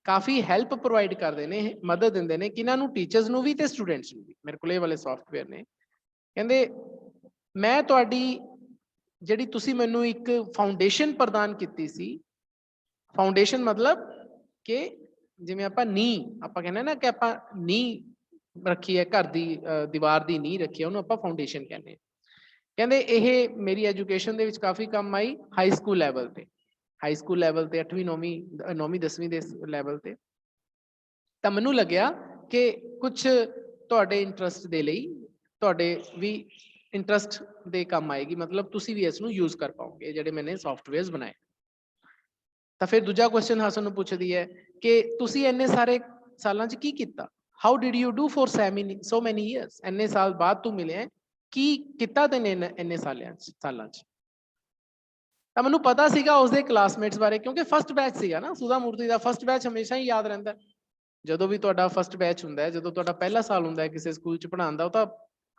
ਕਾਫੀ ਹੈਲਪ ਪ੍ਰੋਵਾਈਡ ਕਰਦੇ ਨੇ, ਮਦਦ ਦਿੰਦੇ ਨੇ ਕਿਹਨਾਂ ਨੂੰ, ਟੀਚਰਸ ਨੂੰ ਵੀ ਤੇ ਸਟੂਡੈਂਟਸ ਨੂੰ ਵੀ। ਮੇਰੇ ਕੋਲ ਇਹ ਵਾਲੇ ਸੌਫਟਵੇਅਰ ਨੇ। ਕਹਿੰਦੇ ਮੈਂ ਤੁਹਾਡੀ ਜਿਹੜੀ ਤੁਸੀਂ ਮੈਨੂੰ ਇੱਕ ਫਾਊਂਡੇਸ਼ਨ ਪ੍ਰਦਾਨ ਕੀਤੀ ਸੀ, ਫਾਊਂਡੇਸ਼ਨ ਮਤਲਬ ਕਿ ਜਿਵੇਂ ਆਪਾਂ ਨੀਂਹ, ਆਪਾਂ ਕਹਿੰਦੇ ਨਾ ਕਿ ਆਪਾਂ ਨੀਂਹ ਰੱਖੀ ਹੈ ਘਰ ਦੀ, ਦੀਵਾਰ ਦੀ ਨੀਂਹ ਰੱਖੀ ਹੈ, ਉਹਨੂੰ ਆਪਾਂ ਫਾਊਂਡੇਸ਼ਨ ਕਹਿੰਦੇ ਹਾਂ। ਕਹਿੰਦੇ ਇਹ ਮੇਰੀ ਐਜੂਕੇਸ਼ਨ ਦੇ ਵਿੱਚ ਕਾਫੀ ਕੰਮ ਆਈ ਹਾਈ ਸਕੂਲ ਲੈਵਲ ਤੇ, ਹਾਈ ਸਕੂਲ ਲੈਵਲ ਤੇ 8ਵੀਂ 9ਵੀਂ 10ਵੀਂ ਦੇ ਲੈਵਲ ਤੇ। ਤਾਂ ਮੈਨੂੰ ਲੱਗਿਆ ਕਿ ਕੁਝ ਤੁਹਾਡੇ ਇੰਟਰਸਟ ਦੇ ਲਈ, ਤੁਹਾਡੇ ਵੀ ਇੰਟਰਸਟ ਦੇ ਕੰਮ ਆਏਗੀ, ਮਤਲਬ ਤੁਸੀਂ ਵੀ ਇਸ ਨੂੰ ਯੂਜ਼ ਕਰ ਪਾਓਗੇ ਜਿਹੜੇ ਮੈਨੇ ਸੌਫਟਵੇਅਰਸ ਬਣਾਏ। ਤਾਂ ਫਿਰ ਦੂਜਾ ਕੁਐਸਚਨ ਹਸਨ ਨੂੰ ਪੁੱਛਦੀ ਹੈ ਕਿ ਤੁਸੀਂ ਇੰਨੇ ਸਾਰੇ ਸਾਲਾਂ 'ਚ ਕੀ ਕੀਤਾ, how did you do for ਸੋ ਮੈਨੀ ਈਅਰਸ, ਇੰਨੇ ਸਾਲ ਬਾਅਦ ਤੂੰ ਮਿਲਿਆ, ਕੀ ਕੀਤਾ ਤੈਨੇ ਇੰਨੇ ਸਾਲਾਂ 'ਚ। ਤਾਂ ਮੈਨੂੰ ਪਤਾ ਸੀਗਾ ਉਸਦੇ ਕਲਾਸਮੇਟਸ ਬਾਰੇ, ਕਿਉਂਕਿ ਫਸਟ ਬੈਚ ਸੀਗਾ ਨਾ ਸੁਧਾ ਮੂਰਤੀ ਦਾ। ਫਸਟ ਬੈਚ ਹਮੇਸ਼ਾ ਹੀ ਯਾਦ ਰਹਿੰਦਾ। ਜਦੋਂ ਵੀ ਤੁਹਾਡਾ ਫਸਟ ਬੈਚ ਹੁੰਦਾ ਹੈ, ਜਦੋਂ ਤੁਹਾਡਾ ਪਹਿਲਾ ਸਾਲ ਹੁੰਦਾ ਹੈ ਕਿਸੇ ਸਕੂਲ 'ਚ ਪੜ੍ਹਾਉਣ ਦਾ, ਉਹ ਤਾਂ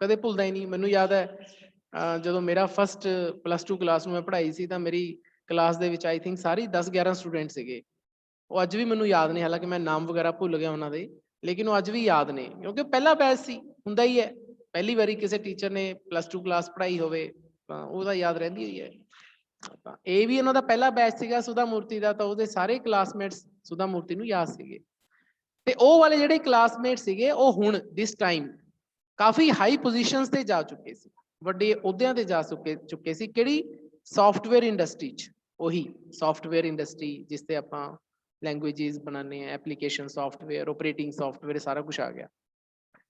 ਕਦੇ ਭੁੱਲਦਾ ਹੀ ਨਹੀਂ। ਮੈਨੂੰ ਯਾਦ ਹੈ ਜਦੋਂ ਮੇਰਾ ਫਸਟ +2 ਕਲਾਸ ਨੂੰ ਮੈਂ ਪੜ੍ਹਾਈ ਸੀ ਤਾਂ ਮੇਰੀ ਕਲਾਸ ਦੇ ਵਿੱਚ ਆਈ ਥਿੰਕ ਸਾਰੀ 10-11 ਸਟੂਡੈਂਟ ਸੀਗੇ। ਉਹ ਅੱਜ ਵੀ ਮੈਨੂੰ ਯਾਦ ਨੇ, ਹਾਲਾਂਕਿ ਮੈਂ ਨਾਮ ਵਗੈਰਾ ਭੁੱਲ ਗਿਆ ਉਹਨਾਂ ਦੇ, ਲੇਕਿਨ ਉਹ ਅੱਜ ਵੀ ਯਾਦ ਨੇ ਕਿਉਂਕਿ ਪਹਿਲਾ ਬੈਚ ਸੀ, ਹੁੰਦਾ ਹੀ ਹੈ। ਪਹਿਲੀ ਵਾਰੀ ਕਿਸੇ ਟੀਚਰ ਨੇ +2 ਕਲਾਸ ਪੜ੍ਹਾਈ ਹੋਵੇ ਤਾਂ ਉਹਦਾ ਯਾਦ ਰਹਿੰਦੀ ਹੋਈ ਹੈ। ਤਾਂ ਇਹ ਵੀ ਉਹਨਾਂ ਦਾ ਪਹਿਲਾ ਬੈਚ ਸੀਗਾ ਸੁਧਾ ਮੂਰਤੀ ਦਾ, ਤਾਂ ਉਹਦੇ ਸਾਰੇ ਕਲਾਸਮੇਟਸ ਸੁਧਾ ਮੂਰਤੀ ਨੂੰ ਯਾਦ ਸੀਗੇ। ਤੇ ਉਹ ਵਾਲੇ ਜਿਹੜੇ ਕਲਾਸਮੇਟ ਸੀਗੇ ਉਹ ਹੁਣ this time coffee high positions ਤੇ ਜਾ ਚੁੱਕੇ ਸੀ, ਵੱਡੇ ਅਹੁਦਿਆਂ ਤੇ ਜਾ ਚੁੱਕੇ ਸੀ। ਕਿਹੜੀ, ਸੌਫਟਵੇਅਰ ਇੰਡਸਟਰੀ 'ਚ। ਉਹੀ ਸੌਫਟਵੇਅਰ ਇੰਡਸਟਰੀ ਜਿਸ ਤੇ ਆਪਾਂ ਲੈਂਗੁਏਜਿਸ ਬਣਾਉਂਦੇ ਹਾਂ, ਐਪਲੀਕੇਸ਼ਨ ਸੌਫਟਵੇਅਰ, ਆਪਰੇਟਿੰਗ ਸੌਫਟਵੇਅਰ, ਸਾਰਾ ਕੁਛ ਆ ਗਿਆ।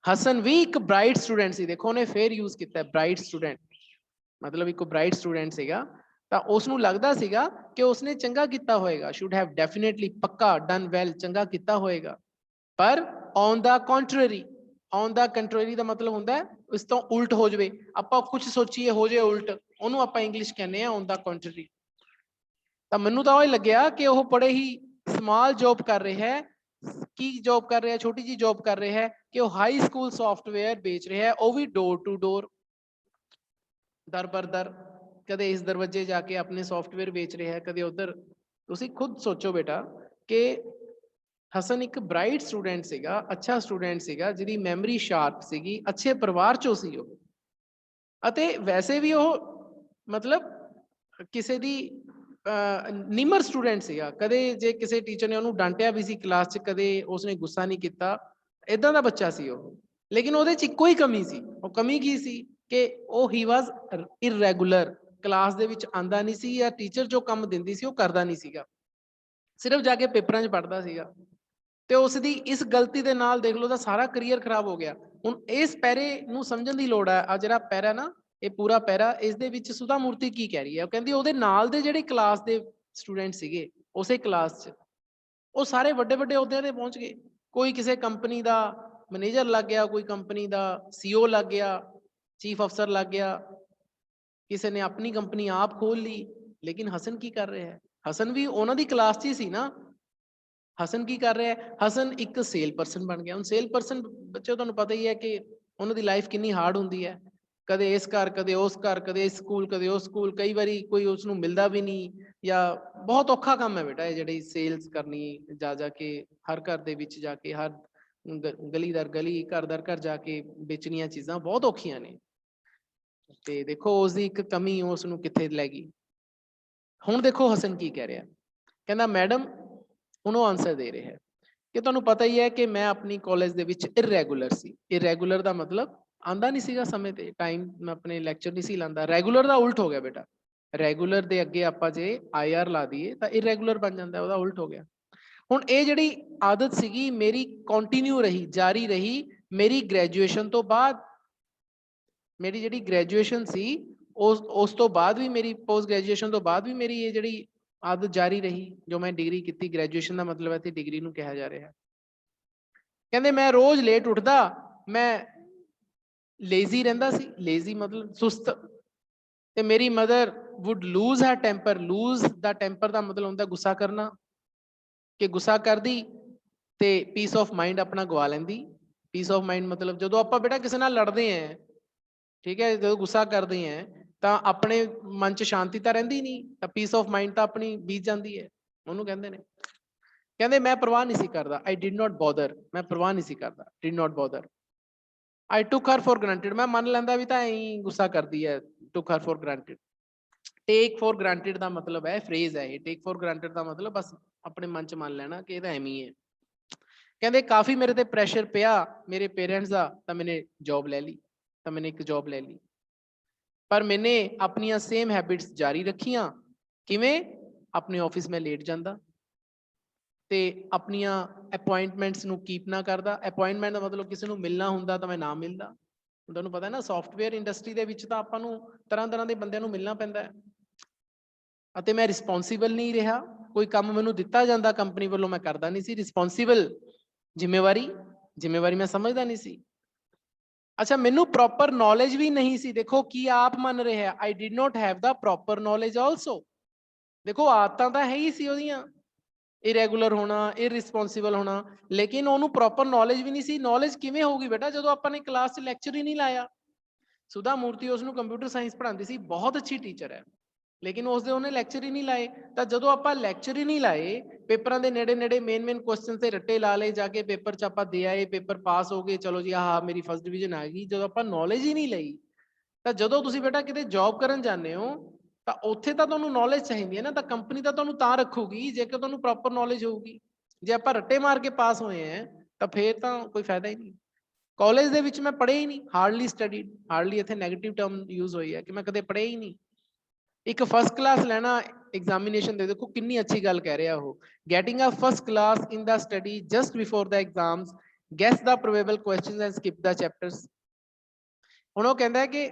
ਹਸਨ ਵੀ ਇੱਕ ਬ੍ਰਾਈਟ ਸਟੂਡੈਂਟ ਸੀ, ਦੇਖੋ ਉਹਨੇ ਫੇਰ ਯੂਜ਼ ਕੀਤਾ ਬ੍ਰਾਈਟ ਸਟੂਡੈਂਟ, ਮਤਲਬ ਇੱਕ ਬ੍ਰਾਈਟ ਸਟੂਡੈਂਟ ਸੀਗਾ। ਤਾਂ ਉਸ ਨੂੰ ਲੱਗਦਾ ਸੀਗਾ ਕਿ ਉਸਨੇ ਚੰਗਾ ਕੀਤਾ ਹੋਏਗਾ, ਸ਼ੁਡ ਹੈਵ ਡੈਫੀਨੇਟਲੀ, ਪੱਕਾ, ਡਨ ਵੈਲ, ਚੰਗਾ ਕੀਤਾ ਹੋਏਗਾ। ਪਰ on the contrary, on the contrary ਦਾ ਮਤਲਬ ਹੁੰਦਾ ਹੈ ਇਸ ਤੋਂ ਉਲਟ ਹੋ ਜਾਵੇ, ਆਪਾਂ ਕੁਝ ਸੋਚੀਏ ਹੋ ਜਾਏ ਉਲਟ, ਉਹਨੂੰ ਆਪਾਂ ਇੰਗਲਿਸ਼ ਕਹਿੰਦੇ ਆ ਔਨ ਦਾ ਕੰਟਰਰੀ। ਤਾਂ ਮੈਨੂੰ ਤਾਂ ਉਹ ਲੱਗਿਆ ਕਿ ਉਹ ਬੜੇ ਹੀ ਸਮਾਲ ਜੌਬ ਕਰ ਰਿਹਾ ਹੈ। ਕੀ ਜੌਬ ਕਰ ਰਿਹਾ, ਛੋਟੀ ਜੀ ਜੌਬ ਕਰ ਰਿਹਾ ਹੈ ਕਿ ਉਹ ਹਾਈ ਸਕੂਲ ਸੌਫਟਵੇਅਰ ਵੇਚ ਰਿਹਾ ਹੈ, ਉਹ ਵੀ ਡੋਰ ਟੂ ਡੋਰ, ਦਰ ਬਰ ਦਰ। ਕਦੇ ਇਸ ਦਰਵਾਜ਼ੇ ਜਾ ਕੇ ਆਪਣੇ ਸੌਫਟਵੇਅਰ ਵੇਚ ਰਿਹਾ ਹੈ, ਕਦੇ ਉਧਰ। ਤੁਸੀਂ ਖੁਦ ਸੋਚੋ ਬੇਟਾ ਕਿ ਹਸਨ ਇੱਕ ਬ੍ਰਾਈਟ ਸਟੂਡੈਂਟ ਸੀਗਾ, ਅੱਛਾ ਸਟੂਡੈਂਟ ਸੀਗਾ, ਜਿਹਦੀ ਮੈਮਰੀ ਸ਼ਾਰਪ ਸੀਗੀ, ਅੱਛੇ ਪਰਿਵਾਰ ਚੋਂ ਸੀ ਉਹ, ਅਤੇ ਵੈਸੇ ਵੀ ਉਹ ਮਤਲਬ ਕਿਸੇ ਦੀ ਨਿਮਰ ਸਟੂਡੈਂਟ ਸੀਗਾ। ਕਦੇ ਜੇ ਕਿਸੇ ਟੀਚਰ ਨੇ ਉਹਨੂੰ ਡਾਂਟਿਆ ਵੀ ਸੀ ਕਲਾਸ 'ਚ, ਕਦੇ ਉਸਨੇ ਗੁੱਸਾ ਨਹੀਂ ਕੀਤਾ, ਏਦਾਂ ਦਾ ਬੱਚਾ ਸੀ ਉਹ। ਲੇਕਿਨ ਉਹਦੇ 'ਚ ਇੱਕੋ ਹੀ ਕਮੀ ਸੀ, ਉਹ ਕਮੀ ਕੀ ਸੀ ਕਿ ਉਹ ਹੀ ਵਾਜ਼ ਇਰਰੈਗੂਲਰ, ਕਲਾਸ ਦੇ ਵਿੱਚ ਆਂਦਾ ਨਹੀਂ ਸੀ ਜਾਂ ਟੀਚਰ ਜੋ ਕੰਮ ਦਿੰਦੀ ਸੀ ਉਹ ਕਰਦਾ ਨਹੀਂ ਸੀਗਾ, ਸਿਰਫ ਜਾ ਕੇ ਪੇਪਰਾਂ 'ਚ ਪੜ੍ਹਦਾ ਸੀਗਾ। ਤੇ ਉਸ ਦੀ ਇਸ ਗਲਤੀ ਦੇ ਨਾਲ ਦੇਖ ਲਓ ਤਾਂ ਸਾਰਾ ਕਰੀਅਰ ਖਰਾਬ ਹੋ ਗਿਆ। ਹੁਣ ਇਸ ਪੈਰੇ ਨੂੰ ਸਮਝਣ ਦੀ ਲੋੜ ਹੈ। ਆ ਜਿਹੜਾ ਪੈਰਾ ਨਾ, ਇਹ ਪੂਰਾ ਪੈਰਾ, ਇਸ ਦੇ ਵਿੱਚ ਸੁਧਾ ਮੂਰਤੀ ਕੀ ਕਹਿ ਰਹੀ ਹੈ, ਉਹ ਕਹਿੰਦੀ ਉਹਦੇ ਨਾਲ ਦੇ ਜਿਹੜੇ ਕਲਾਸ ਦੇ ਸਟੂਡੈਂਟ ਸੀਗੇ ਉਸੇ ਕਲਾਸ 'ਚ, ਉਹ ਸਾਰੇ ਵੱਡੇ ਵੱਡੇ ਅਹੁਦਿਆਂ ਤੇ ਪਹੁੰਚ ਗਏ। ਕੋਈ ਕਿਸੇ ਕੰਪਨੀ ਦਾ ਮੈਨੇਜਰ ਲੱਗ ਗਿਆ, ਕੋਈ ਕੰਪਨੀ ਦਾ CEO ਲੱਗ ਗਿਆ, ਚੀਫ ਅਫਸਰ ਲੱਗ ਗਿਆ, ਕਿਸੇ ਨੇ ਆਪਣੀ ਕੰਪਨੀ ਆਪ ਖੋਲ ਲਈ। ਲੇਕਿਨ ਹਸਨ ਕੀ ਕਰ ਰਿਹਾ ਹੈ? ਹਸਨ ਵੀ ਉਹਨਾਂ ਦੀ ਕਲਾਸ 'ਚ ਹੀ ਸੀ ਨਾ। ਹਸਨ ਕੀ ਕਰ ਰਿਹਾ ਹੈ? ਹਸਨ ਇੱਕ ਸੇਲ ਪਰਸਨ ਬਣ ਗਿਆ। ਹੁਣ ਸੇਲ ਪਰਸਨ ਬੱਚੇ ਤੁਹਾਨੂੰ ਪਤਾ ਹੀ ਹੈ ਕਿ ਉਹਨਾਂ ਦੀ ਲਾਈਫ ਕਿੰਨੀ ਹਾਰਡ ਹੁੰਦੀ ਹੈ। ਕਦੇ ਇਸ ਘਰ, ਕਦੇ ਉਸ ਘਰ, ਕਦੇ ਇਸ ਸਕੂਲ, ਕਦੇ ਉਸ ਸਕੂਲ, ਕਈ ਵਾਰੀ ਕੋਈ ਉਸਨੂੰ ਮਿਲਦਾ ਵੀ ਨਹੀਂ, ਜਾਂ ਬਹੁਤ ਔਖਾ ਕੰਮ ਹੈ ਬੇਟਾ ਇਹ ਜਿਹੜੀ ਸੇਲਸ ਕਰਨੀ, ਜਾ ਕੇ ਹਰ ਘਰ ਦੇ ਵਿੱਚ ਜਾ ਕੇ, ਹਰ ਗਲੀ ਦਰ ਗਲੀ, ਘਰ ਦਰ ਘਰ ਜਾ ਕੇ ਵੇਚਣੀਆਂ ਚੀਜ਼ਾਂ ਬਹੁਤ ਔਖੀਆਂ ਨੇ। ਤੇ ਦੇਖੋ ਉਸਦੀ ਇੱਕ ਕਮੀ ਉਸਨੂੰ ਕਿੱਥੇ ਲੈ ਗਈ। ਹੁਣ ਦੇਖੋ ਹਸਨ ਕੀ ਕਹਿ ਰਿਹਾ, ਕਹਿੰਦਾ ਮੈਡਮ, ਹੁਣ ਉਹ ਆਨਸਰ ਦੇ ਰਿਹਾ ਹੈ ਕਿ ਤੁਹਾਨੂੰ ਪਤਾ ਹੀ ਹੈ ਕਿ ਮੈਂ ਆਪਣੀ ਕਾਲਜ ਦੇ ਵਿੱਚ ਇਰੈਗੂਲਰ ਸੀ। ਇਰੈਗੂਲਰ ਦਾ ਮਤਲਬ ਆਂਦਾ ਨਹੀਂ ਸੀਗਾ ਸਮੇਂ ਤੇ, ਟਾਈਮ ਮੈਂ ਆਪਣੇ ਲੈਕਚਰ ਨਹੀਂ ਸੀ ਲਾਂਦਾ। ਰੈਗੂਲਰ ਦਾ ਉਲਟ ਹੋ ਗਿਆ ਬੇਟਾ। ਰੈਗੂਲਰ ਦੇ ਅੱਗੇ ਆਪਾਂ ਜੇ IR ਲਾ ਦਈਏ ਤਾਂ ਇਰੈਗੂਲਰ ਬਣ ਜਾਂਦਾ, ਉਹਦਾ ਉਲਟ ਹੋ ਗਿਆ। ਹੁਣ ਇਹ ਜਿਹੜੀ ਆਦਤ ਸੀਗੀ ਮੇਰੀ ਕੰਟੀਨਿਊ ਰਹੀ, ਜਾਰੀ ਰਹੀ ਮੇਰੀ ਗ੍ਰੈਜੂਏਸ਼ਨ ਤੋਂ ਬਾਅਦ। ਮੇਰੀ ਜਿਹੜੀ ਗ੍ਰੈਜੂਏਸ਼ਨ ਸੀ ਉਸ ਤੋਂ ਬਾਅਦ ਵੀ, ਮੇਰੀ ਪੋਸਟ ਗ੍ਰੈਜੂਏਸ਼ਨ ਤੋਂ ਬਾਅਦ ਵੀ ਮੇਰੀ ਇਹ ਜਿਹੜੀ ਆਦਤ ਜਾਰੀ ਰਹੀ, ਜੋ ਮੈਂ ਡਿਗਰੀ ਕੀਤੀ। ਗ੍ਰੈਜੂਏਸ਼ਨ ਦਾ ਮਤਲਬ ਇੱਥੇ ਡਿਗਰੀ ਨੂੰ ਕਿਹਾ ਜਾ ਰਿਹਾ। ਕਹਿੰਦੇ ਮੈਂ ਰੋਜ਼ ਲੇਟ ਉੱਠਦਾ, ਮੈਂ ਲੇਜ਼ੀ ਰਹਿੰਦਾ ਸੀ। ਲੇਜ਼ੀ ਮਤਲਬ ਸੁਸਤ। ਤੇ ਮੇਰੀ ਮਦਰ ਵੁੱਡ ਲੂਜ਼ ਹੈ ਟੈਂਪਰ। ਲੂਜ਼ ਦਾ ਟੈਂਪਰ ਦਾ ਮਤਲਬ ਹੁੰਦਾ ਗੁੱਸਾ ਕਰਨਾ, ਕਿ ਗੁੱਸਾ ਕਰਦੀ ਤੇ ਪੀਸ ਆਫ ਮਾਈਂਡ ਆਪਣਾ ਗਵਾ ਲੈਂਦੀ। ਪੀਸ ਆਫ ਮਾਈਂਡ ਮਤਲਬ ਜਦੋਂ ਆਪਾਂ ਬੇਟਾ ਕਿਸੇ ਨਾਲ ਲੜਦੇ ਆਂ, ਠੀਕ ਹੈ, ਜਦੋਂ ਗੁੱਸਾ ਕਰਦੇ ਆਂ ਤਾਂ ਆਪਣੇ ਮਨ 'ਚ ਸ਼ਾਂਤੀ ਤਾਂ ਰਹਿੰਦੀ ਨਹੀਂ, ਤਾਂ ਪੀਸ ਆਫ ਮਾਈਂਡ ਤਾਂ ਆਪਣੀ ਬੀਤ ਜਾਂਦੀ ਹੈ, ਉਹਨੂੰ ਕਹਿੰਦੇ ਨੇ। ਕਹਿੰਦੇ ਮੈਂ ਪਰਵਾਹ ਨਹੀਂ ਸੀ ਕਰਦਾ। I did not bother. ਮੈਂ ਪਰਵਾਹ ਨਹੀਂ ਸੀ ਕਰਦਾ, did not bother. I took her for granted. ਮੈਂ ਮੰਨ ਲੈਂਦਾ ਵੀ ਤਾਂ ਐਂ ਗੁੱਸਾ ਕਰਦੀ ਹੈ। ਟੁਕ ਹਰ ਫॉर ਗ੍ਰਾਂਟਿਡ। ਟੇਕ ਫॉर ਗ੍ਰਾਂਟਿਡ ਦਾ ਮਤਲਬ ਹੈ, ਫਰੇਜ਼ ਹੈ ਇਹ। ਟੇਕ ਫॉर ਗ੍ਰਾਂਟਿਡ ਦਾ ਮਤਲਬ ਬਸ ਆਪਣੇ ਮਨ 'ਚ ਮੰਨ ਲੈਣਾ ਕਿ ਇਹ ਤਾਂ ਐਵੇਂ ਹੀ ਹੈ। ਕਹਿੰਦੇ ਕਾਫੀ ਮੇਰੇ ਤੇ ਪ੍ਰੈਸ਼ਰ ਪਿਆ ਮੇਰੇ ਪੇਰੈਂਟਸ ਦਾ, ਤਾਂ ਮੈਨੇ ਜੌਬ ਲੈ ਲਈ, ਤਾਂ ਮੈਨੇ ਇੱਕ ਜੌਬ ਲੈ ਲਈ। ਪਰ ਮੈਨੇ ਆਪਣੀਆਂ ਸੇਮ ਹੈਬਿਟਸ ਜਾਰੀ ਰੱਖੀਆਂ। ਕਿਵੇਂ? ਆਪਣੇ ਆਫਿਸ ਮੈਂ ਲੇਟ ਜਾਂਦਾ ਤੇ ਆਪਣੀਆਂ ਅਪੁਆਇੰਟਮੈਂਟਸ ਨੂੰ ਕੀਪ ਨਾ ਕਰਦਾ। ਅਪੁਆਇੰਟਮੈਂਟ ਦਾ ਮਤਲਬ ਕਿਸੇ ਨੂੰ ਮਿਲਣਾ ਹੁੰਦਾ ਤਾਂ ਮੈਂ ਨਾ ਮਿਲਦਾ। ਤੁਹਾਨੂੰ ਪਤਾ ਨਾ ਸੌਫਟਵੇਅਰ ਇੰਡਸਟਰੀ ਦੇ ਵਿੱਚ ਤਾਂ ਆਪਾਂ ਨੂੰ ਤਰ੍ਹਾਂ ਤਰ੍ਹਾਂ ਦੇ ਬੰਦਿਆਂ ਨੂੰ ਮਿਲਣਾ ਪੈਂਦਾ ਹੈ। ਅਤੇ ਮੈਂ ਰਿਸਪੌਂਸੀਬਲ ਨਹੀਂ ਰਿਹਾ। ਕੋਈ ਕੰਮ ਮੈਨੂੰ ਦਿੱਤਾ ਜਾਂਦਾ ਕੰਪਨੀ ਵੱਲੋਂ, ਮੈਂ ਕਰਦਾ ਨਹੀਂ ਸੀ। ਰਿਸਪੌਂਸੀਬਲ, ਜ਼ਿੰਮੇਵਾਰੀ ਮੈਂ ਸਮਝਦਾ ਨਹੀਂ ਸੀ। ਅੱਛਾ, ਮੈਨੂੰ ਪ੍ਰੋਪਰ ਨੌਲੇਜ ਵੀ ਨਹੀਂ ਸੀ। ਦੇਖੋ ਕੀ ਆਪ ਮੰਨ ਰਿਹਾ, ਆਈ did not have the proper knowledge also. ਦੇਖੋ ਆਦਤਾਂ ਤਾਂ ਹੈ ਹੀ ਸੀ ਉਹਦੀਆਂ, ਇਰੈਗੂਲਰ ਹੋਣਾ, ਇਰਰਿਸਪੌਂਸੀਬਲ ਹੋਣਾ, ਲੇਕਿਨ ਉਹਨੂੰ ਪ੍ਰੋਪਰ ਨੌਲੇਜ ਵੀ ਨਹੀਂ ਸੀ। ਨੌਲੇਜ ਕਿਵੇਂ ਹੋਊਗੀ ਬੇਟਾ ਜਦੋਂ ਆਪਾਂ ਨੇ ਕਲਾਸ 'ਚ ਲੈਕਚਰ ਹੀ ਨਹੀਂ ਲਾਇਆ। ਸੁਧਾ ਮੂਰਤੀ ਉਸਨੂੰ ਕੰਪਿਊਟਰ ਸਾਇੰਸ ਪੜ੍ਹਾਉਂਦੀ ਸੀ, ਬਹੁਤ ਅੱਛੀ ਟੀਚਰ ਹੈ, ਲੇਕਿਨ ਉਸਦੇ ਉਹਨੇ ਲੈਕਚਰ ਹੀ ਨਹੀਂ ਲਾਏ। ਤਾਂ ਜਦੋਂ ਆਪਾਂ ਲੈਕਚਰ ਹੀ ਨਹੀਂ ਲਾਏ, ਪੇਪਰਾਂ ਦੇ ਨੇੜੇ ਨੇੜੇ ਮੇਨ ਕੁਐਸਚਨ ਤੇ ਰੱਟੇ ਲਾ ਲਏ, ਜਾ ਕੇ ਪੇਪਰ 'ਚ ਆਪਾਂ ਦੇ ਆਏ, ਪੇਪਰ ਪਾਸ ਹੋ ਗਏ, ਚਲੋ ਜੀ ਆਹ ਮੇਰੀ ਫਸਟ ਡਿਵੀਜ਼ਨ ਆ ਗਈ। ਜਦੋਂ ਆਪਾਂ ਨੌਲੇਜ ਹੀ ਨਹੀਂ ਲਈ, ਤਾਂ ਜਦੋਂ ਤੁਸੀਂ ਬੇਟਾ ਕਿਤੇ ਜੌਬ ਕਰਨ ਜਾਂਦੇ ਹੋ ਤਾਂ ਉੱਥੇ ਤਾਂ ਤੁਹਾਨੂੰ ਨੌਲੇਜ ਚਾਹੀਦੀ ਹੈ ਨਾ। ਤਾਂ ਕੰਪਨੀ ਤਾਂ ਤੁਹਾਨੂੰ ਤਾਂ ਰੱਖੂਗੀ ਜੇਕਰ ਤੁਹਾਨੂੰ ਪ੍ਰੋਪਰ ਨੌਲੇਜ ਹੋਊਗੀ। ਜੇ ਆਪਾਂ ਰੱਟੇ ਮਾਰ ਕੇ ਪਾਸ ਹੋਏ ਹੈ ਤਾਂ ਫੇਰ ਤਾਂ ਕੋਈ ਫਾਇਦਾ ਹੀ ਨਹੀਂ। ਕਾਲਜ ਦੇ ਵਿੱਚ ਮੈਂ ਪੜ੍ਹੇ ਹੀ ਨਹੀਂ, ਹਾਰਡਲੀ ਸਟੱਡੀਡ। ਹਾਰਡਲੀ ਇੱਥੇ ਨੈਗੇਟਿਵ ਟਰਮ ਯੂਜ਼ ਹੋਈ ਹੈ ਕਿ ਮੈਂ ਕਦੇ ਪੜ੍ਹੇ ਹੀ ਨਹੀਂ। ਇੱਕ ਫਸਟ ਕਲਾਸ ਲੈਣਾ ਐਗਜ਼ਾਮੀਨੇਸ਼ਨ ਦੇ, ਦੇਖੋ ਕਿੰਨੀ ਅੱਛੀ ਗੱਲ ਕਹਿ ਰਿਹਾ ਉਹ। Getting a first class in the study just before the exams, guess the probable questions and skip the chapters. ਹੁਣ ਉਹ ਕਹਿੰਦਾ ਹੈ ਕਿ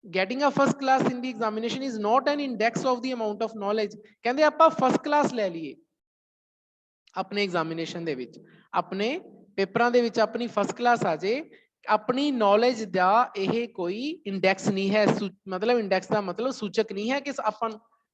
getting a first class in the examination is not an index of the amount of knowledge। ਕਹਿੰਦੇ ਆਪਾਂ first class ਲੈ ਲਈਏ ਆਪਣੇ ਐਗਜ਼ਾਮੀਨੇਸ਼ਨ ਦੇ ਵਿੱਚ, ਆਪਣੇ ਪੇਪਰਾਂ ਦੇ ਵਿੱਚ ਆਪਣੀ ਫਸਟ ਕਲਾਸ ਆ ਜੇ, ਆਪਣੀ ਨੌਲੇਜ ਦਾ ਇਹ ਕੋਈ ਇੰਡੈਕਸ ਨਹੀਂ ਹੈ। ਮਤਲਬ ਇੰਡੈਕਸ ਦਾ ਮਤਲਬ ਸੂਚਕ ਨਹੀਂ ਹੈ ਕਿ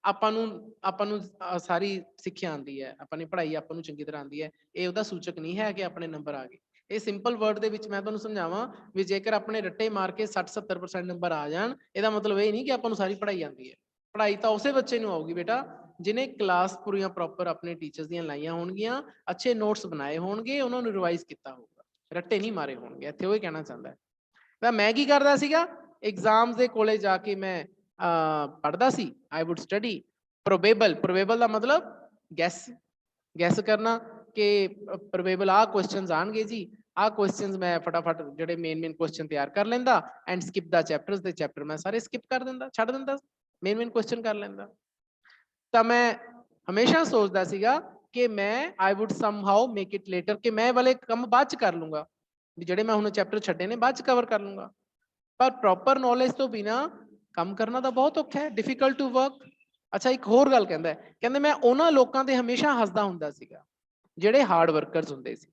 ਆਪਾਂ ਨੂੰ ਸਾਰੀ ਸਿੱਖਿਆ ਆਉਂਦੀ ਹੈ, ਆਪਾਂ ਨੇ ਪੜ੍ਹਾਈ ਆਪਾਂ ਨੂੰ ਚੰਗੀ ਤਰ੍ਹਾਂ ਆਉਂਦੀ ਹੈ। ਇਹ ਉਹਦਾ ਸੂਚਕ ਨਹੀਂ ਹੈ ਕਿ ਆਪਣੇ ਨੰਬਰ ਆ ਗਏ। ਇਹ ਸਿੰਪਲ ਵਰਡ ਦੇ ਵਿੱਚ ਮੈਂ ਤੁਹਾਨੂੰ ਸਮਝਾਵਾਂ ਵੀ ਜੇਕਰ ਆਪਣੇ ਰੱਟੇ ਮਾਰ ਕੇ 60-70% ਨੰਬਰ ਆ ਜਾਣ, ਇਹਦਾ ਮਤਲਬ ਇਹ ਨਹੀਂ ਕਿ ਆਪਾਂ ਨੂੰ ਸਾਰੀ ਪੜ੍ਹਾਈ ਆਉਂਦੀ ਹੈ। ਪੜ੍ਹਾਈ ਤਾਂ ਉਸੇ ਬੱਚੇ ਨੂੰ ਆਊਗੀ ਬੇਟਾ ਜਿਹਨੇ ਕਲਾਸ ਪੂਰੀਆਂ ਪ੍ਰੋਪਰ ਆਪਣੇ ਟੀਚਰਸ ਦੀਆਂ ਲਾਈਆਂ ਹੋਣਗੀਆਂ, ਅੱਛੇ ਨੋਟਸ ਬਣਾਏ ਹੋਣਗੇ, ਉਹਨਾਂ ਨੂੰ ਰਿਵਾਈਜ਼ ਕੀਤਾ ਹੋਊਗਾ, ਰੱਟੇ ਨਹੀਂ ਮਾਰੇ ਹੋਣਗੇ। ਇੱਥੇ ਉਹ ਹੀ ਕਹਿਣਾ ਚਾਹੁੰਦਾ। ਤਾਂ ਮੈਂ ਕੀ ਕਰਦਾ ਸੀਗਾ, ਐਗਜ਼ਾਮ ਦੇ ਕੋਲੇ ਜਾ ਕੇ ਮੈਂ ਪੜ੍ਹਦਾ ਸੀ। ਆਈ ਵੁੱਡ ਸਟੱਡੀ ਪ੍ਰੋਬੇਬਲ ਦਾ ਮਤਲਬ ਗੈਸ ਕਰਨਾ ਕਿ ਪ੍ਰੋਬੇਬਲ ਆਹ ਕੁਐਸਚਨਸ ਆਣਗੇ ਜੀ, ਆਹ ਕੁਐਸਚਨਸ ਮੈਂ ਫਟਾਫਟ ਜਿਹੜੇ ਮੇਨ ਕੁਐਸਚਨ ਤਿਆਰ ਕਰ ਲੈਂਦਾ ਐਂਡ ਸਕਿਪ ਦਾ ਚੈਪਟਰਸ। ਦੇ ਚੈਪਟਰ ਮੈਂ ਸਾਰੇ ਸਕਿਪ ਕਰ ਦਿੰਦਾ, ਛੱਡ ਦਿੰਦਾ, ਮੇਨ ਕੁਐਸਚਨ ਕਰ ਲੈਂਦਾ। ਤਾਂ ਮੈਂ ਹਮੇਸ਼ਾ ਸੋਚਦਾ ਸੀਗਾ ਕਿ ਮੈਂ ਆਈ ਵੁੱਡ ਸਮਹਾਉ ਮੇਕ ਇਟ ਲੇਟਰ, ਕਿ ਮੈਂ ਵਾਲੇ ਕੰਮ ਬਾਅਦ ਚ ਕਰ ਲੂੰਗਾ, ਵੀ ਜਿਹੜੇ ਮੈਂ ਹੁਣ ਚੈਪਟਰ ਛੱਡੇ ਨੇ ਬਾਅਦ ਚ ਕਵਰ ਕਰ ਲੂੰਗਾ। ਪਰ ਪ੍ਰੋਪਰ ਨੌਲੇਜ ਤੋਂ ਬਿਨਾ ਕੰਮ ਕਰਨਾ ਤਾਂ ਬਹੁਤ ਔਖਾ ਹੈ, ਡਿਫੀਕਲਟ ਟੂ ਵਰਕ। ਅੱਛਾ, ਇੱਕ ਹੋਰ ਗੱਲ ਕਹਿੰਦਾ ਮੈਂ ਉਹਨਾਂ ਲੋਕਾਂ ਤੇ ਹਮੇਸ਼ਾ ਹੱਸਦਾ ਹੁੰਦਾ ਸੀਗਾ ਜਿਹੜੇ ਹਾਰਡ ਵਰਕਰਸ ਹੁੰਦੇ ਸੀ,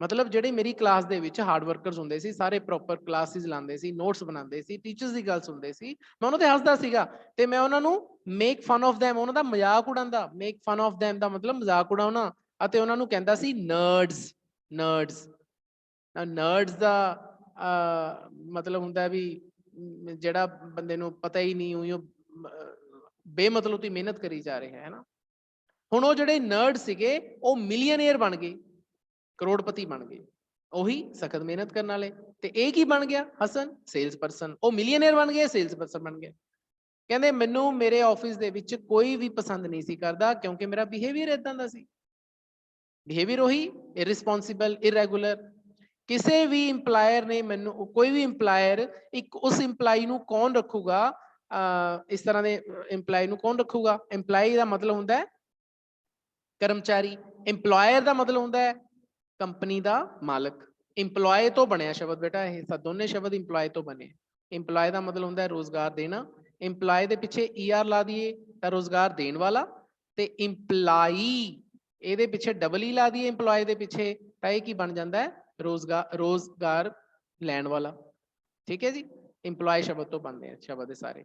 ਮਤਲਬ ਜਿਹੜੇ ਮੇਰੀ ਕਲਾਸ ਦੇ ਵਿੱਚ ਹਾਰਡ ਵਰਕਰਸ ਹੁੰਦੇ ਸੀ, ਸਾਰੇ ਪ੍ਰੋਪਰ ਕਲਾਸਿਸ ਲਾਉਂਦੇ ਸੀ, ਨੋਟਸ ਬਣਾਉਂਦੇ ਸੀ, ਟੀਚਰਸ ਦੀ ਗੱਲ ਸੁਣਦੇ ਸੀ, ਮੈਂ ਉਹਨਾਂ ਤੇ ਹੱਸਦਾ ਸੀਗਾ ਤੇ ਮੈਂ ਉਹਨਾਂ ਨੂੰ ਮੇਕ ਫਨ ਆਫ them, ਉਹਨਾਂ ਦਾ ਮਜ਼ਾਕ ਉਡਾਉਂਦਾ। ਮੇਕ ਫਨ ਆਫ them ਦਾ ਮਤਲਬ ਮਜ਼ਾਕ ਉਡਾਉਣਾ, ਅਤੇ ਉਹਨਾਂ ਨੂੰ ਕਹਿੰਦਾ ਸੀ ਨਰਡਸ। ਨਰਡਸ ਨਰਡਸ ਦਾ ਮਤਲਬ ਹੁੰਦਾ ਵੀ ਜਿਹੜਾ ਬੰਦੇ ਨੂੰ ਪਤਾ ਹੀ ਨਹੀਂ, ਉਹ ਬੇਮਤਲਬ ਦੀ ਮਿਹਨਤ ਕਰੀ ਜਾ ਰਿਹਾ ਹੈ ਨਾ। ਹੁਣ ਉਹ ਜਿਹੜੇ ਨਰਡ ਸੀਗੇ ਉਹ ਮਿਲੀਅਨੇਅਰ ਬਣ ਗਏ, ਕਰੋੜਪਤੀ ਬਣ ਗਏ, ਉਹੀ ਸਖਤ ਮਿਹਨਤ ਕਰਨ ਵਾਲੇ। ਤੇ ਇਹ ਕੀ ਬਣ ਗਿਆ? Hasan sales person. ਉਹ ਮਿਲੀਅਨੇਅਰ ਬਣ ਗਏ, ਸੇਲਸ ਪਰਸਨ ਬਣ ਗਏ। ਕਹਿੰਦੇ ਮੈਨੂੰ ਮੇਰੇ ਆਫਿਸ ਦੇ ਵਿੱਚ ਕੋਈ ਵੀ ਪਸੰਦ ਨਹੀਂ ਸੀ ਕਰਦਾ, ਕਿਉਂਕਿ ਮੇਰਾ ਬਿਹੇਵੀਅਰ ਇਦਾਂ ਦਾ ਸੀ। ਬਿਹੇਵੀਅਰ ਉਹੀ ਇਰਰਿਸਪੌਂਸਿਬਲ, ਇਰੈਗੂਲਰ। ਕਿਸੇ ਵੀ ਇੰਪਲਾਇਰ ਨੇ ਮੈਨੂੰ, ਕੋਈ ਵੀ ਇੰਪਲਾਇਰ ਇੱਕ ਉਸ ਇੰਪਲਾਈ ਨੂੰ ਕੌਣ ਰੱਖੂਗਾ, ਇਸ ਤਰ੍ਹਾਂ ਦੇ ਇੰਪਲਾਈ ਨੂੰ ਕੌਣ ਰੱਖੂਗਾ? ਇੰਪਲਾਈ ਦਾ ਮਤਲਬ ਹੁੰਦਾ ਹੈ ਕਰਮਚਾਰੀ, ਇੰਪਲਾਇਰ ਦਾ ਮਤਲਬ ਹੁੰਦਾ ਹੈ ਕੰਪਨੀ ਦਾ ਮਾਲਕ। ਇੰਪਲਾਏ ਤੋਂ ਬਣਿਆ ਸ਼ਬਦ ਬੇਟਾ, ਇਹ ਦੋਨੇ ਸ਼ਬਦ ਇੰਪਲਾਏ ਤੋਂ ਬਣੇ। ਇੰਪਲਾਏ ਦਾ ਮਤਲਬ ਹੁੰਦਾ ਹੈ ਰੋਜ਼ਗਾਰ ਦੇਣਾ, ਇੰਪਲਾਏ ਦੇ ਪਿੱਛੇ ER ਲਾ ਦਈਏ ਤਾਂ ਰੋਜ਼ਗਾਰ ਦੇਣ ਵਾਲਾ, ਤੇ ਇੰਪਲਾਈ ਇਹਦੇ ਪਿੱਛੇ ਡਬਲ ਲਾ ਦਈਏ ਇੰਪਲਾਏ ਦੇ ਪਿੱਛੇ ਤਾਂ ਇਹ ਕੀ ਬਣ ਜਾਂਦਾ ਹੈ? ਰੋਜ਼ਗਾਰ ਲੈਣ ਵਾਲਾ। ਠੀਕ ਹੈ ਜੀ, ਇੰਪਲਾਈ ਸ਼ਬਦ ਤੋਂ ਬਣਦੇ ਆ ਸ਼ਬਦ ਇਹ ਸਾਰੇ।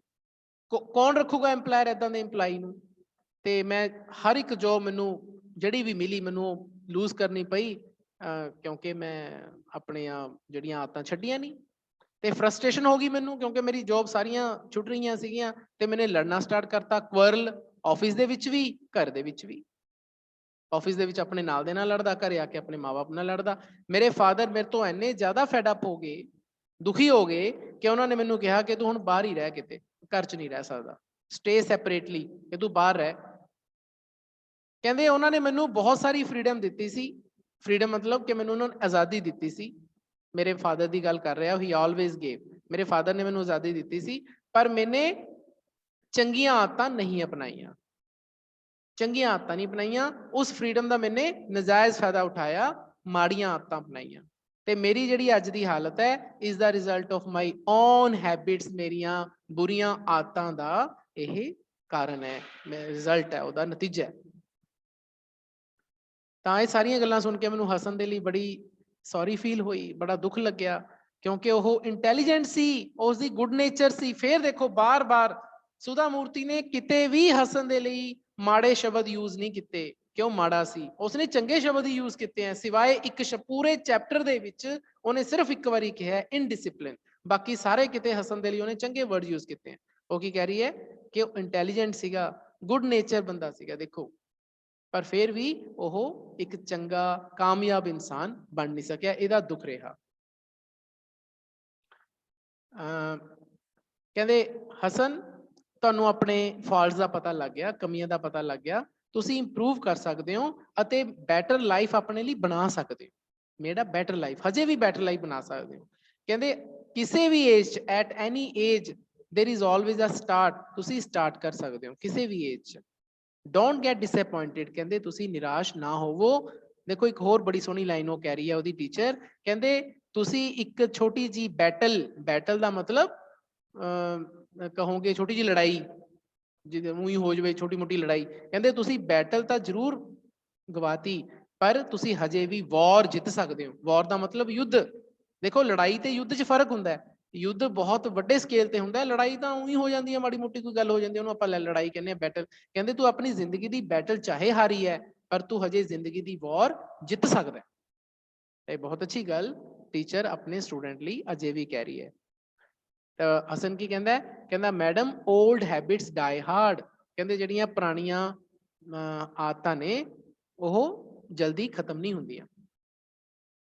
ਕੌਣ ਰੱਖੂਗਾ ਇੰਪਲਾਇਰ ਏਦਾਂ ਦੇ ਇੰਪਲਾਈ ਨੂੰ? ਤੇ ਮੈਂ ਹਰ ਇੱਕ ਜੋਬ ਮੈਨੂੰ ਜਿਹੜੀ ਵੀ ਮਿਲੀ ਮੈਨੂੰ ਲੂਜ਼ ਕਰਨੀ ਪਈ, ਕਿਉਂਕਿ ਮੈਂ ਆਪਣੀਆਂ ਜਿਹੜੀਆਂ ਆਦਤਾਂ ਛੱਡੀਆਂ ਨਹੀਂ। ਤੇ ਫਰਸਟ੍ਰੇਸ਼ਨ ਹੋ ਗਈ ਮੈਨੂੰ, ਕਿਉਂਕਿ ਮੇਰੀ ਜੋਬ ਸਾਰੀਆਂ ਛੁੱਟ ਰਹੀਆਂ ਸੀਗੀਆਂ ਤੇ ਮੈਨੇ ਲੜਨਾ ਸਟਾਰਟ ਕਰਤਾ। ਕੁਅਰਲ ਆਫਿਸ ਦੇ ਵਿੱਚ ਵੀ, ਘਰ ਦੇ ਵਿੱਚ ਵੀ। ਆਫਿਸ ਦੇ ਵਿੱਚ ਆਪਣੇ ਨਾਲ ਦੇ ਨਾਲ ਲੜਦਾ, ਘਰੇ ਆ ਕੇ ਆਪਣੇ ਮਾਂ-ਬਾਪ ਨਾਲ ਲੜਦਾ। ਮੇਰੇ ਫਾਦਰ ਮੇਰੇ ਤੋਂ ਇੰਨੇ ਜ਼ਿਆਦਾ ਫੈਡ ਅਪ ਹੋ ਗਏ, ਦੁਖੀ ਹੋ ਗਏ, ਕਿ ਉਹਨਾਂ ਨੇ ਮੈਨੂੰ ਕਿਹਾ ਕਿ ਤੂੰ ਹੁਣ ਬਾਹਰ ਹੀ ਰਹਿ, ਕਿਤੇ ਘਰ 'ਚ ਨਹੀਂ ਰਹਿ ਸਕਦਾ, ਸਟੇ ਸੈਪਰੇਟਲੀ, ਕਿ ਤੂੰ ਬਾਹਰ ਰਹਿ। ਕਹਿੰਦੇ ਉਹਨਾਂ ਨੇ ਮੈਨੂੰ ਬਹੁਤ ਸਾਰੀ ਫਰੀडम ਦਿੱਤੀ ਸੀ। ਫਰੀडम ਮਤਲਬ ਕਿ ਮੈਨੂੰ ਉਹਨਾਂ ਨੇ ਆਜ਼ਾਦੀ ਦਿੱਤੀ ਸੀ। ਮੇਰੇ ਫਾਦਰ ਦੀ ਗੱਲ ਕਰ ਰਿਹਾ, ਹੀ ਆਲਵੇਜ਼ ਗੇਵ। ਮੇਰੇ ਫਾਦਰ ਨੇ ਮੈਨੂੰ ਆਜ਼ਾਦੀ ਦਿੱਤੀ ਸੀ, ਪਰ ਮੈਨੇ ਚੰਗੀਆਂ ਆਦਤਾਂ ਨਹੀਂ ਅਪਣਾਈਆਂ। ਚੰਗੀਆਂ ਆਦਤਾਂ ਨਹੀਂ ਅਪਣਾਈਆਂ, ਉਸ ਫਰੀडम ਦਾ ਮੈਨੇ ਨਜਾਇਜ਼ ਫਾਇਦਾ ਉਠਾਇਆ, ਮਾੜੀਆਂ ਆਦਤਾਂ ਅਪਣਾਈਆਂ। ਤੇ ਮੇਰੀ ਜਿਹੜੀ ਅੱਜ ਦੀ ਹਾਲਤ ਹੈ, ਇਸ ਦਾ result of my own habits, ਮੇਰੀਆਂ ਬੁਰੀਆਂ ਆਦਤਾਂ ਦਾ ਇਹ ਕਾਰਨ ਹੈ, ਰਿਜ਼ਲਟ ਹੈ, ਉਹਦਾ ਨਤੀਜਾ ਹੈ। ਤਾਂ ਇਹ ਸਾਰੀਆਂ ਗੱਲਾਂ ਸੁਣ ਕੇ ਮੈਨੂੰ ਹੱਸਣ ਦੇ ਲਈ ਬੜੀ ਸੌਰੀ ਫੀਲ ਹੋਈ, ਬੜਾ ਦੁੱਖ ਲੱਗਿਆ, ਕਿਉਂਕਿ ਉਹ ਇੰਟੈਲੀਜੈਂਟ ਸੀ, ਉਸ ਦੀ ਗੁੱਡ ਨੇਚਰ ਸੀ। ਫਿਰ ਦੇਖੋ ਬਾਰ-ਬਾਰ ਸੁਧਾ ਮੂਰਤੀ ਨੇ ਕਿਤੇ ਵੀ ਹੱਸਣ ਦੇ ਲਈ ਮਾੜੇ ਸ਼ਬਦ ਯੂਜ਼ ਨਹੀਂ ਕੀਤੇ। ਕਿਉਂ ਮਾੜਾ ਸੀ? ਉਸਨੇ ਚੰਗੇ ਸ਼ਬਦ ਹੀ ਯੂਜ਼ ਕੀਤੇ ਹੈ, ਸਿਵਾਏ ਇੱਕ ਪੂਰੇ ਚੈਪਟਰ ਦੇ ਵਿੱਚ ਉਹਨੇ ਸਿਰਫ ਇੱਕ ਵਾਰੀ ਕਿਹਾ ਇਨਡਿਸਿਪਲਿਨ। ਬਾਕੀ ਸਾਰੇ ਕਿਤੇ ਹੱਸਣ ਦੇ ਲਈ ਉਹਨੇ ਚੰਗੇ ਵਰਡ ਯੂਜ਼ ਕੀਤੇ ਹੈ। ਉਹ ਕੀ ਕਹਿ ਰਹੀ ਹੈ ਕਿ ਉਹ ਇੰਟੈਲੀਜੈਂਟ ਸੀਗਾ, ਗੁੱਡ ਨੇਚਰ ਬੰਦਾ ਸੀਗਾ, ਦੇਖੋ, ਪਰ ਫਿਰ ਵੀ ਉਹ ਇੱਕ ਚੰਗਾ ਕਾਮਯਾਬ ਇਨਸਾਨ ਬਣ ਨਹੀਂ ਸਕਿਆ। ਇਹਦਾ ਦੁੱਖ ਰਿਹਾ। ਕਹਿੰਦੇ ਹਸਨ, ਤੁਹਾਨੂੰ ਆਪਣੇ ਫਾਲਟਸ ਦਾ ਪਤਾ ਲੱਗ ਗਿਆ, ਕਮੀਆਂ ਦਾ ਪਤਾ ਲੱਗ ਗਿਆ, ਤੁਸੀਂ ਇੰਪਰੂਵ ਕਰ ਸਕਦੇ ਹੋ ਅਤੇ ਬੈਟਰ ਲਾਈਫ ਆਪਣੇ ਲਈ ਬਣਾ ਸਕਦੇ ਹੋ। ਮੇਰਾ ਬੈਟਰ ਲਾਈਫ, ਹਜੇ ਵੀ ਬੈਟਰ ਲਾਈਫ ਬਣਾ ਸਕਦੇ ਹੋ। ਕਹਿੰਦੇ ਕਿਸੇ ਵੀ ਏਜ 'ਚ, at any age there is always a start. ਤੁਸੀਂ ਸਟਾਰਟ ਕਰ ਸਕਦੇ ਹੋ ਕਿਸੇ ਵੀ ਏਜ 'ਚ। ਡੋਂਟ ਗੈਟ ਡਿਸਅਪॉइंटेड, ਕਹਿੰਦੇ ਤੁਸੀਂ ਨਿਰਾਸ਼ ਨਾ ਹੋਵੋ। ਦੇਖੋ ਇੱਕ ਹੋਰ ਬੜੀ ਸੋਹਣੀ ਲਾਈਨ ਉਹ ਕਹਿ ਰਹੀ ਹੈ ਉਹਦੀ ਟੀਚਰ, ਕਹਿੰਦੇ ਤੁਸੀਂ ਇੱਕ ਛੋਟੀ ਜੀ ਬੈਟਲ ਦਾ ਮਤਲਬ ਕਹੋਗੇ ਛੋਟੀ ਜੀ ਲੜਾਈ, ਜਿਵੇਂ ਊਂ ਹੀ ਹੋ ਜਾਵੇ ਛੋਟੀ ਮੋਟੀ ਲੜਾਈ। ਕਹਿੰਦੇ ਤੁਸੀਂ ਬੈਟਲ ਤਾਂ ਜ਼ਰੂਰ ਗਵਾਤੀ, ਪਰ ਤੁਸੀਂ ਹਜੇ ਵੀ ਵਾਰ ਜਿੱਤ ਸਕਦੇ ਹੋ। ਵਾਰ ਦਾ ਮਤਲਬ ਯੁੱਧ। ਦੇਖੋ ਲੜਾਈ ਤੇ ਯੁੱਧ 'ਚ ਫਰਕ ਹੁੰਦਾ ਹੈ। ਯੁੱਧ ਬਹੁਤ ਵੱਡੇ ਸਕੇਲ ਤੇ ਹੁੰਦਾ ਹੈ, ਲੜਾਈ ਤਾਂ ਉਹੀ ਹੋ ਜਾਂਦੀ ਹੈ, ਮਾੜੀ ਮੋਟੀ ਕੋਈ ਗੱਲ ਹੋ ਜਾਂਦੀ ਹੈ, ਉਹਨੂੰ ਆਪਾਂ ਲੜਾਈ ਕਹਿੰਦੇ ਹਾਂ, ਬੈਟਲ। ਕਹਿੰਦੇ ਤੂੰ ਆਪਣੀ ਜ਼ਿੰਦਗੀ ਦੀ ਬੈਟਲ ਚਾਹੇ ਹਾਰੀ ਹੈ, ਪਰ ਤੂੰ ਹਜੇ ਜ਼ਿੰਦਗੀ ਦੀ ਵਾਰ ਜਿੱਤ ਸਕਦਾ। ਇਹ ਬਹੁਤ ਅੱਛੀ ਗੱਲ ਟੀਚਰ ਆਪਣੇ ਸਟੂਡੈਂਟ ਲਈ ਅਜੇ ਵੀ ਕਹਿ ਰਹੀ ਹੈ। ਹਸਨ ਕੀ ਕਹਿੰਦਾ? ਕਹਿੰਦਾ ਮੈਡਮ ਓਲਡ ਹੈਬਿਟਸ ਡਾਈ ਹਾਰਡ। ਕਹਿੰਦੇ ਜਿਹੜੀਆਂ ਪੁਰਾਣੀਆਂ ਆਦਤਾਂ ਨੇ ਉਹ ਜਲਦੀ ਖਤਮ ਨਹੀਂ ਹੁੰਦੀਆਂ।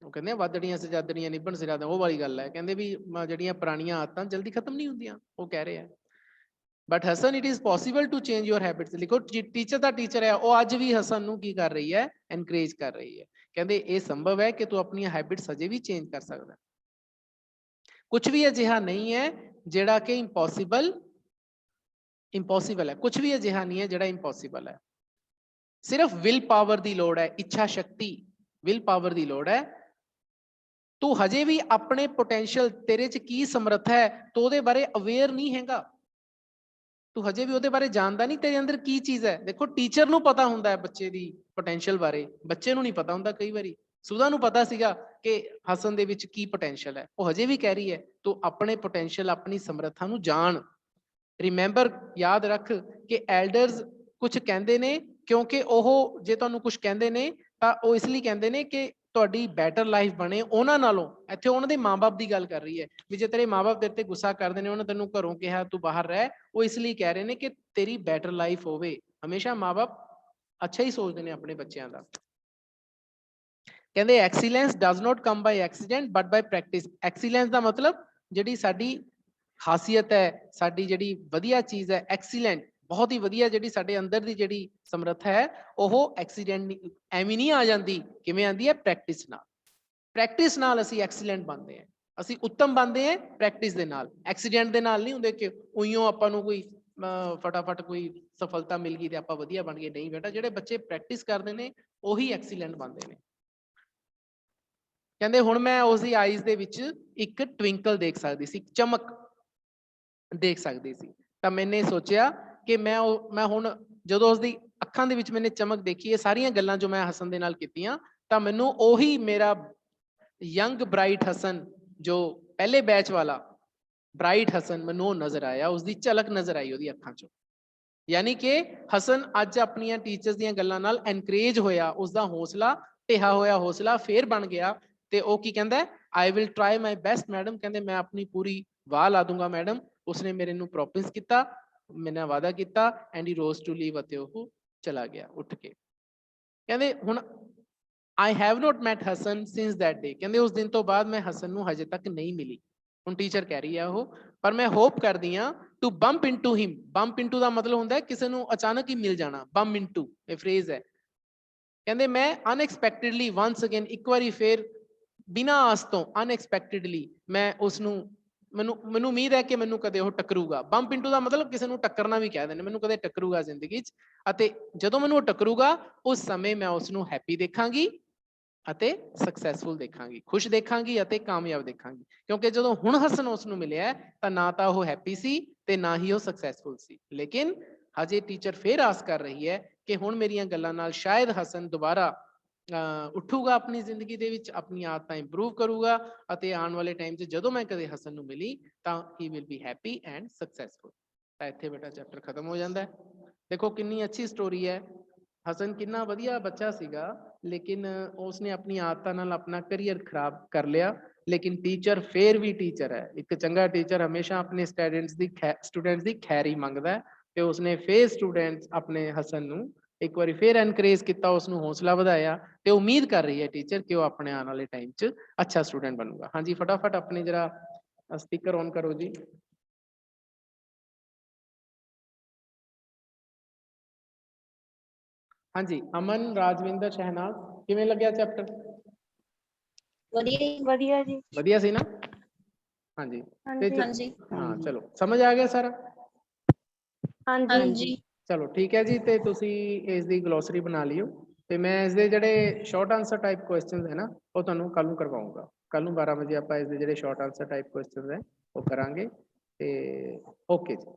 ਉਹ ਕਹਿੰਦੇ ਵੱਧੜੀਆਂ ਸਜਾਦੜੀਆਂ ਨਿਭਣ ਸਿਰਾਦਾ, ਉਹ ਵਾਲੀ ਗੱਲ ਹੈ। ਕਹਿੰਦੇ ਵੀ ਜਿਹੜੀਆਂ ਪੁਰਾਣੀਆਂ ਆਦਤਾਂ ਜਲਦੀ ਖਤਮ ਨਹੀਂ ਹੁੰਦੀਆਂ, ਉਹ ਕਹਿ ਰਹੇ ਆ। But Hasan it is possible to change your habits. ਲਿਖੋ ਟੀਚਰ ਦਾ ਟੀਚਰ ਹੈ, ਉਹ ਅੱਜ ਵੀ ਹਸਨ ਨੂੰ ਕੀ ਕਰ ਰਹੀ ਹੈ? ਐਨਕਰੇਜ ਕਰ ਰਹੀ ਹੈ। ਕਹਿੰਦੇ ਇਹ ਸੰਭਵ ਹੈ ਕਿ ਤੂੰ ਆਪਣੀਆਂ ਹੈਬਿਟਸ ਅਜੇ ਵੀ ਚੇਂਜ ਕਰ ਸਕਦਾ। ਕੁਝ ਵੀ ਅਜਿਹਾ ਨਹੀਂ ਹੈ ਜਿਹੜਾ ਕਿ ਇੰਪੋਸੀਬਲ ਹੈ। ਕੁਝ ਵੀ ਅਜਿਹਾ ਨਹੀਂ ਹੈ ਜਿਹੜਾ ਇੰਪੋਸੀਬਲ ਹੈ। ਸਿਰਫ ਵਿਲ ਪਾਵਰ ਦੀ ਲੋੜ ਹੈ, ਇੱਛਾ ਸ਼ਕਤੀ, ਵਿਲ ਪਾਵਰ ਦੀ ਲੋੜ ਹੈ। ਤੂੰ ਹਜੇ ਵੀ ਆਪਣੇ ਪੋਟੈਂਸ਼ੀਅਲ, ਤੇਰੇ 'ਚ ਕੀ ਸਮਰੱਥਾ ਹੈ, ਤੂੰ ਉਹਦੇ ਬਾਰੇ ਅਵੇਅਰ ਨਹੀਂ ਹੈਗਾ। ਤੂੰ ਹਜੇ ਵੀ ਉਹਦੇ ਬਾਰੇ ਜਾਣਦਾ ਨਹੀਂ, ਤੇਰੇ ਅੰਦਰ ਕੀ ਚੀਜ਼ ਹੈ। ਦੇਖੋ ਟੀਚਰ ਨੂੰ ਪਤਾ ਹੁੰਦਾ ਹੈ ਬੱਚੇ ਦੀ ਪੋਟੈਂਸ਼ੀਅਲ ਬਾਰੇ, ਬੱਚੇ ਨੂੰ ਨਹੀਂ ਪਤਾ ਹੁੰਦਾ। ਕਈ ਵਾਰੀ ਸੁਧਾ ਨੂੰ ਪਤਾ ਸੀਗਾ ਕਿ ਹਸਨ ਦੇ ਵਿੱਚ ਕੀ ਪੋਟੈਂਸ਼ੀਅਲ ਹੈ, ਉਹ ਹਜੇ ਵੀ ਕਹਿ ਰਹੀ ਹੈ ਤੂੰ ਆਪਣੇ ਪੋਟੈਂਸ਼ੀਅਲ, ਆਪਣੀ ਸਮਰੱਥਾ ਨੂੰ ਜਾਣ। ਰਿਮੈਂਬਰ, ਯਾਦ ਰੱਖ ਕਿ ਐਲਡਰਸ ਕੁਝ ਕਹਿੰਦੇ ਨੇ ਕਿਉਂਕਿ ਉਹ ਜੇ ਤੁਹਾਨੂੰ ਕੁਝ ਕਹਿੰਦੇ ਨੇ ਤਾਂ ਉਹ ਇਸ ਲਈ ਕਹਿੰਦੇ ਨੇ ਕਿ ਤੁਹਾਡੀ ਬੈਟਰ ਲਾਈਫ ਬਣੇ ਉਹਨਾਂ ਨਾਲੋਂ। ਇੱਥੇ ਉਹਨਾਂ ਦੇ ਮਾਂ-ਬਾਪ ਦੀ ਗੱਲ ਕਰ ਰਹੀ ਹੈ ਵੀ ਜੇ ਤੇਰੇ ਮਾਂ-ਬਾਪ ਤੇਰੇ ਤੇ ਗੁੱਸਾ ਕਰਦੇ ਨੇ, ਉਹਨਾਂ ਤੈਨੂੰ ਘਰੋਂ ਕਿਹਾ ਤੂੰ ਬਾਹਰ ਰਹਿ, ਉਹ ਇਸ ਲਈ ਕਹਿ ਰਹੇ ਨੇ ਕਿ ਤੇਰੀ ਬੈਟਰ ਲਾਈਫ ਹੋਵੇ। ਹਮੇਸ਼ਾ ਮਾਂ-ਬਾਪ ਅੱਛਾ ਹੀ ਸੋਚਦੇ ਨੇ ਆਪਣੇ ਬੱਚਿਆਂ ਦਾ। ਕਹਿੰਦੇ excellence does not come by accident but by practice. Excellence ਦਾ ਮਤਲਬ ਜਿਹੜੀ ਸਾਡੀ ਖਾਸੀਅਤ ਹੈ, ਸਾਡੀ ਜਿਹੜੀ ਵਧੀਆ ਚੀਜ਼ ਹੈ, ਐਕਸੀਲੈਂਟ, ਬਹੁਤ ਹੀ ਵਧੀਆ ਜਿਹੜੀ ਸਾਡੇ ਅੰਦਰ ਦੀ ਜਿਹੜੀ ਸਮਰੱਥਾ ਹੈ, ਉਹ ਐਕਸੀਡੈਂਟ ਐਵੇਂ ਨਹੀਂ ਆ ਜਾਂਦੀ। ਕਿਵੇਂ ਆਉਂਦੀ ਹੈ? ਪ੍ਰੈਕਟਿਸ ਨਾਲ। ਪ੍ਰੈਕਟਿਸ ਨਾਲ ਅਸੀਂ ਐਕਸੀਲੈਂਟ ਬਣਦੇ ਹਾਂ, ਅਸੀਂ ਉੱਤਮ ਬਣਦੇ ਹਾਂ ਪ੍ਰੈਕਟਿਸ ਦੇ ਨਾਲ। ਐਕਸੀਡੈਂਟ ਦੇ ਨਾਲ ਨਹੀਂ ਹੁੰਦੇ ਕਿ ਉਈਓ ਆਪਾਂ ਨੂੰ ਕੋਈ ਫਟਾਫਟ ਕੋਈ ਸਫਲਤਾ ਮਿਲ ਗਈ ਤੇ ਆਪਾਂ ਵਧੀਆ ਬਣ ਗਏ। ਨਹੀਂ ਬੇਟਾ, ਜਿਹੜੇ ਬੱਚੇ ਪ੍ਰੈਕਟਿਸ ਕਰਦੇ ਨੇ ਉਹੀ ਐਕਸੀਲੈਂਟ ਬਣਦੇ ਨੇ। ਕਹਿੰਦੇ ਹੁਣ ਮੈਂ ਉਸਦੀ ਆਈਜ਼ ਦੇ ਵਿੱਚ ਇੱਕ ਟਵਿੰਕਲ ਦੇਖ ਸਕਦੀ ਸੀ, ਚਮਕ ਦੇਖ ਸਕਦੀ ਸੀ। ਤਾਂ ਮੈਨੇ ਸੋਚਿਆ ਕਿ ਮੈਂ ਹੁਣ ਜਦੋਂ ਉਸਦੀ ਅੱਖਾਂ ਦੇ ਵਿੱਚ ਮੈਨੇ ਚਮਕ ਦੇਖੀ, ਇਹ ਸਾਰੀਆਂ ਗੱਲਾਂ ਜੋ ਮੈਂ ਹਸਨ ਦੇ ਨਾਲ ਕੀਤੀਆਂ, ਤਾਂ ਮੈਨੂੰ ਉਹੀ ਮੇਰਾ ਯੰਗ ਬ੍ਰਾਈਟ ਹਸਨ, ਜੋ ਪਹਿਲੇ ਬੈਚ ਵਾਲਾ ਬ੍ਰਾਈਟ ਹਸਨ, ਮੈਨੂੰ ਉਹ ਨਜ਼ਰ ਆਇਆ, ਉਸਦੀ ਝਲਕ ਨਜ਼ਰ ਆਈ ਉਹਦੀ ਅੱਖਾਂ 'ਚੋਂ। ਯਾਨੀ ਕਿ ਹਸਨ ਅੱਜ ਆਪਣੀਆਂ ਟੀਚਰਸ ਦੀਆਂ ਗੱਲਾਂ ਨਾਲ ਐਨਕਰੇਜ ਹੋਇਆ, ਉਸਦਾ ਹੌਸਲਾ, ਢਿਆ ਹੋਇਆ ਹੌਸਲਾ ਫੇਰ ਬਣ ਗਿਆ। ਤੇ ਉਹ ਕੀ ਕਹਿੰਦਾ? I will try my best madam. ਕਹਿੰਦੇ ਮੈਂ ਆਪਣੀ ਪੂਰੀ ਵਾਹ ਲਾ ਦੂੰਗਾ ਮੈਡਮ। ਉਸਨੇ ਮੇਰੇ ਨੂੰ ਪ੍ਰੋਮਿਸ ਕੀਤਾ, ਮੈਨੇ ਵਾਅਦਾ ਕੀਤਾ, and he rose to leave, ਅਤੇ ਉਹ ਚਲਾ ਗਿਆ ਉੱਠ ਕੇ। ਕਹਿੰਦੇ ਹੁਣ I have not met Hassan since that day। ਕਹਿੰਦੇ ਉਸ ਦਿਨ ਤੋਂ ਬਾਅਦ ਮੈਂ ਹਸਨ ਨੂੰ ਹਜੇ ਤੱਕ ਨਹੀਂ ਮਿਲੀ। ਹੁਣ ਟੀਚਰ ਕਹਿ ਰਹੀ ਹੈ ਉਹ, ਪਰ ਮੈਂ ਹੋਪ ਕਰਦੀ ਹਾਂ to bump into him. Bump into ਦਾ ਮਤਲਬ ਹੁੰਦਾ ਹੈ ਕਿਸੇ ਨੂੰ ਅਚਾਨਕ ਹੀ ਮਿਲ ਜਾਣਾ, ਬੰਪ ਇਨਟੂ ਇਹ ਫਰੇਜ਼ ਹੈ। ਕਹਿੰਦੇ ਮੈਂ ਅਨਐਕਸਪੈਕਟਡਲੀ ਵਾਂਸ ਅਗੇਨ, ਇੱਕ ਵਾਰੀ ਫੇਰ ਬਿਨਾਂ ਆਸ ਤੋਂ ਅਨਐਕਸਪੈਕਟਡਲੀ ਮੈਂ ਉਸ ਨੂੰ, ਮੈਨੂੰ ਉਮੀਦ ਹੈ ਕਿ ਮੈਨੂੰ ਕਦੇ ਉਹ ਟੱਕਰੂਗਾ। ਬੰਪ ਇਨਟੂ ਦਾ ਮਤਲਬ ਕਿਸੇ ਨੂੰ ਟੱਕਰਨਾ ਵੀ ਕਹਿ ਦਿੰਦੇ, ਮੈਨੂੰ ਕਦੇ ਟੱਕਰੂਗਾ ਜ਼ਿੰਦਗੀ 'ਚ, ਅਤੇ ਜਦੋਂ ਮੈਨੂੰ ਉਹ ਟੱਕਰੂਗਾ ਉਸ ਸਮੇਂ ਮੈਂ ਉਸ ਨੂੰ ਹੈਪੀ ਦੇਖਾਂਗੀ ਅਤੇ ਸਕਸੈਸਫੁਲ ਦੇਖਾਂਗੀ, ਖੁਸ਼ ਦੇਖਾਂਗੀ ਅਤੇ ਕਾਮਯਾਬ ਦੇਖਾਂਗੀ। ਕਿਉਂਕਿ ਜਦੋਂ ਹੁਣ ਹਸਨ ਉਸ ਨੂੰ ਮਿਲਿਆ ਤਾਂ ਨਾ ਤਾਂ ਉਹ ਹੈਪੀ ਸੀ ਤੇ ਨਾ ਹੀ ਉਹ ਸਕਸੈਸਫੁਲ ਸੀ। ਲੇਕਿਨ ਹਜੇ ਟੀਚਰ ਫੇਰ ਆਸ ਕਰ ਰਹੀ ਹੈ ਕਿ ਹੁਣ ਮੇਰੀਆਂ ਗੱਲਾਂ ਨਾਲ ਸ਼ਾਇਦ ਹਸਨ ਦੁਬਾਰਾ ਉੱਠੂਗਾ ਆਪਣੀ ਜ਼ਿੰਦਗੀ ਦੇ ਵਿੱਚ, ਆਪਣੀ ਆਦਤਾਂ ਇੰਪਰੂਵ ਕਰੂਗਾ, ਅਤੇ ਆਉਣ ਵਾਲੇ ਟਾਈਮ 'ਚ ਜਦੋਂ ਮੈਂ ਕਦੇ ਹਸਨ ਨੂੰ ਮਿਲੀ ਤਾਂ he will be happy and successful. ਤਾਂ ਇੱਥੇ ਬੇਟਾ ਚੈਪਟਰ ਖਤਮ ਹੋ ਜਾਂਦਾ ਹੈ। ਦੇਖੋ ਕਿੰਨੀ ਅੱਛੀ ਸਟੋਰੀ ਹੈ। ਹਸਨ ਕਿੰਨਾ ਵਧੀਆ ਬੱਚਾ ਸੀਗਾ, ਲੇਕਿਨ ਉਸਨੇ ਆਪਣੀ ਆਦਤਾਂ ਨਾਲ ਆਪਣਾ ਕਰੀਅਰ ਖਰਾਬ ਕਰ ਲਿਆ। ਲੇਕਿਨ ਟੀਚਰ ਫੇਰ ਵੀ ਟੀਚਰ ਹੈ। ਇੱਕ ਚੰਗਾ ਟੀਚਰ ਹਮੇਸ਼ਾ ਆਪਣੇ ਸਟੂਡੈਂਟਸ ਦੀ ਖੈਰ ਹੀ ਮੰਗਦਾ, ਤੇ ਉਸਨੇ ਫੇਰ ਸਟੂਡੈਂਟਸ ਆਪਣੇ ਹਸਨ ਨੂੰ ਇੱਕ ਵਾਰੀ ਫੇਰ ਐਨਕਰੇਜ ਕੀਤਾ, ਉਸਨੂੰ ਹੌਸਲਾ ਵਧਾਇਆ, ਤੇ ਉਮੀਦ ਕਰ ਰਹੀ ਹੈ ਟੀਚਰ ਕਿ ਉਹ ਆਪਣੇ ਆਉਣ ਵਾਲੇ ਟਾਈਮ 'ਚ ਅੱਛਾ ਸਟੂਡੈਂਟ ਬਣੂਗਾ। ਹਾਂਜੀ ਫਟਾਫਟ ਆਪਣੇ ਜਰਾ ਸਪੀਕਰ ਔਨ ਕਰੋ ਜੀ। ਹਾਂਜੀ ਅਮਨ, ਰਾਜਵਿੰਦਰ, ਸ਼ਹਿਨਾਜ਼, ਕਿਵੇਂ ਲੱਗਿਆ ਚੈਪਟਰ? ਵਧੀਆ ਜੀ। ਵਧੀਆ ਸੀ ਨਾ? ਹਾਂਜੀ ਹਾਂਜੀ ਹਾਂ, ਚਲੋ ਸਮਝ ਆ ਗਿਆ ਸਾਰਾ? ਹਾਂਜੀ ਚਲੋ ਠੀਕ ਹੈ ਜੀ। ਤੇ ਤੁਸੀਂ ਇਸ ਦੀ ਗਲੋਸਰੀ ਬਣਾ ਲਿਓ, ਤੇ ਮੈਂ ਇਸ ਦੇ ਜਿਹੜੇ ਸ਼ਾਰਟ ਆਨਸਰ ਟਾਈਪ ਕੁਐਸਚਨਸ ਹੈ ਨਾ, ਉਹ ਤੁਹਾਨੂੰ ਕੱਲ ਨੂੰ ਕਰਵਾਉਂਗਾ। ਕੱਲ ਨੂੰ 12 ਵਜੇ ਆਪਾਂ ਇਸ ਦੇ ਜਿਹੜੇ ਸ਼ਾਰਟ ਆਨਸਰ ਟਾਈਪ ਕੁਐਸਚਨਸ ਹੈ ਉਹ ਕਰਾਂਗੇ। ਤੇ ਓਕੇ ਜੀ।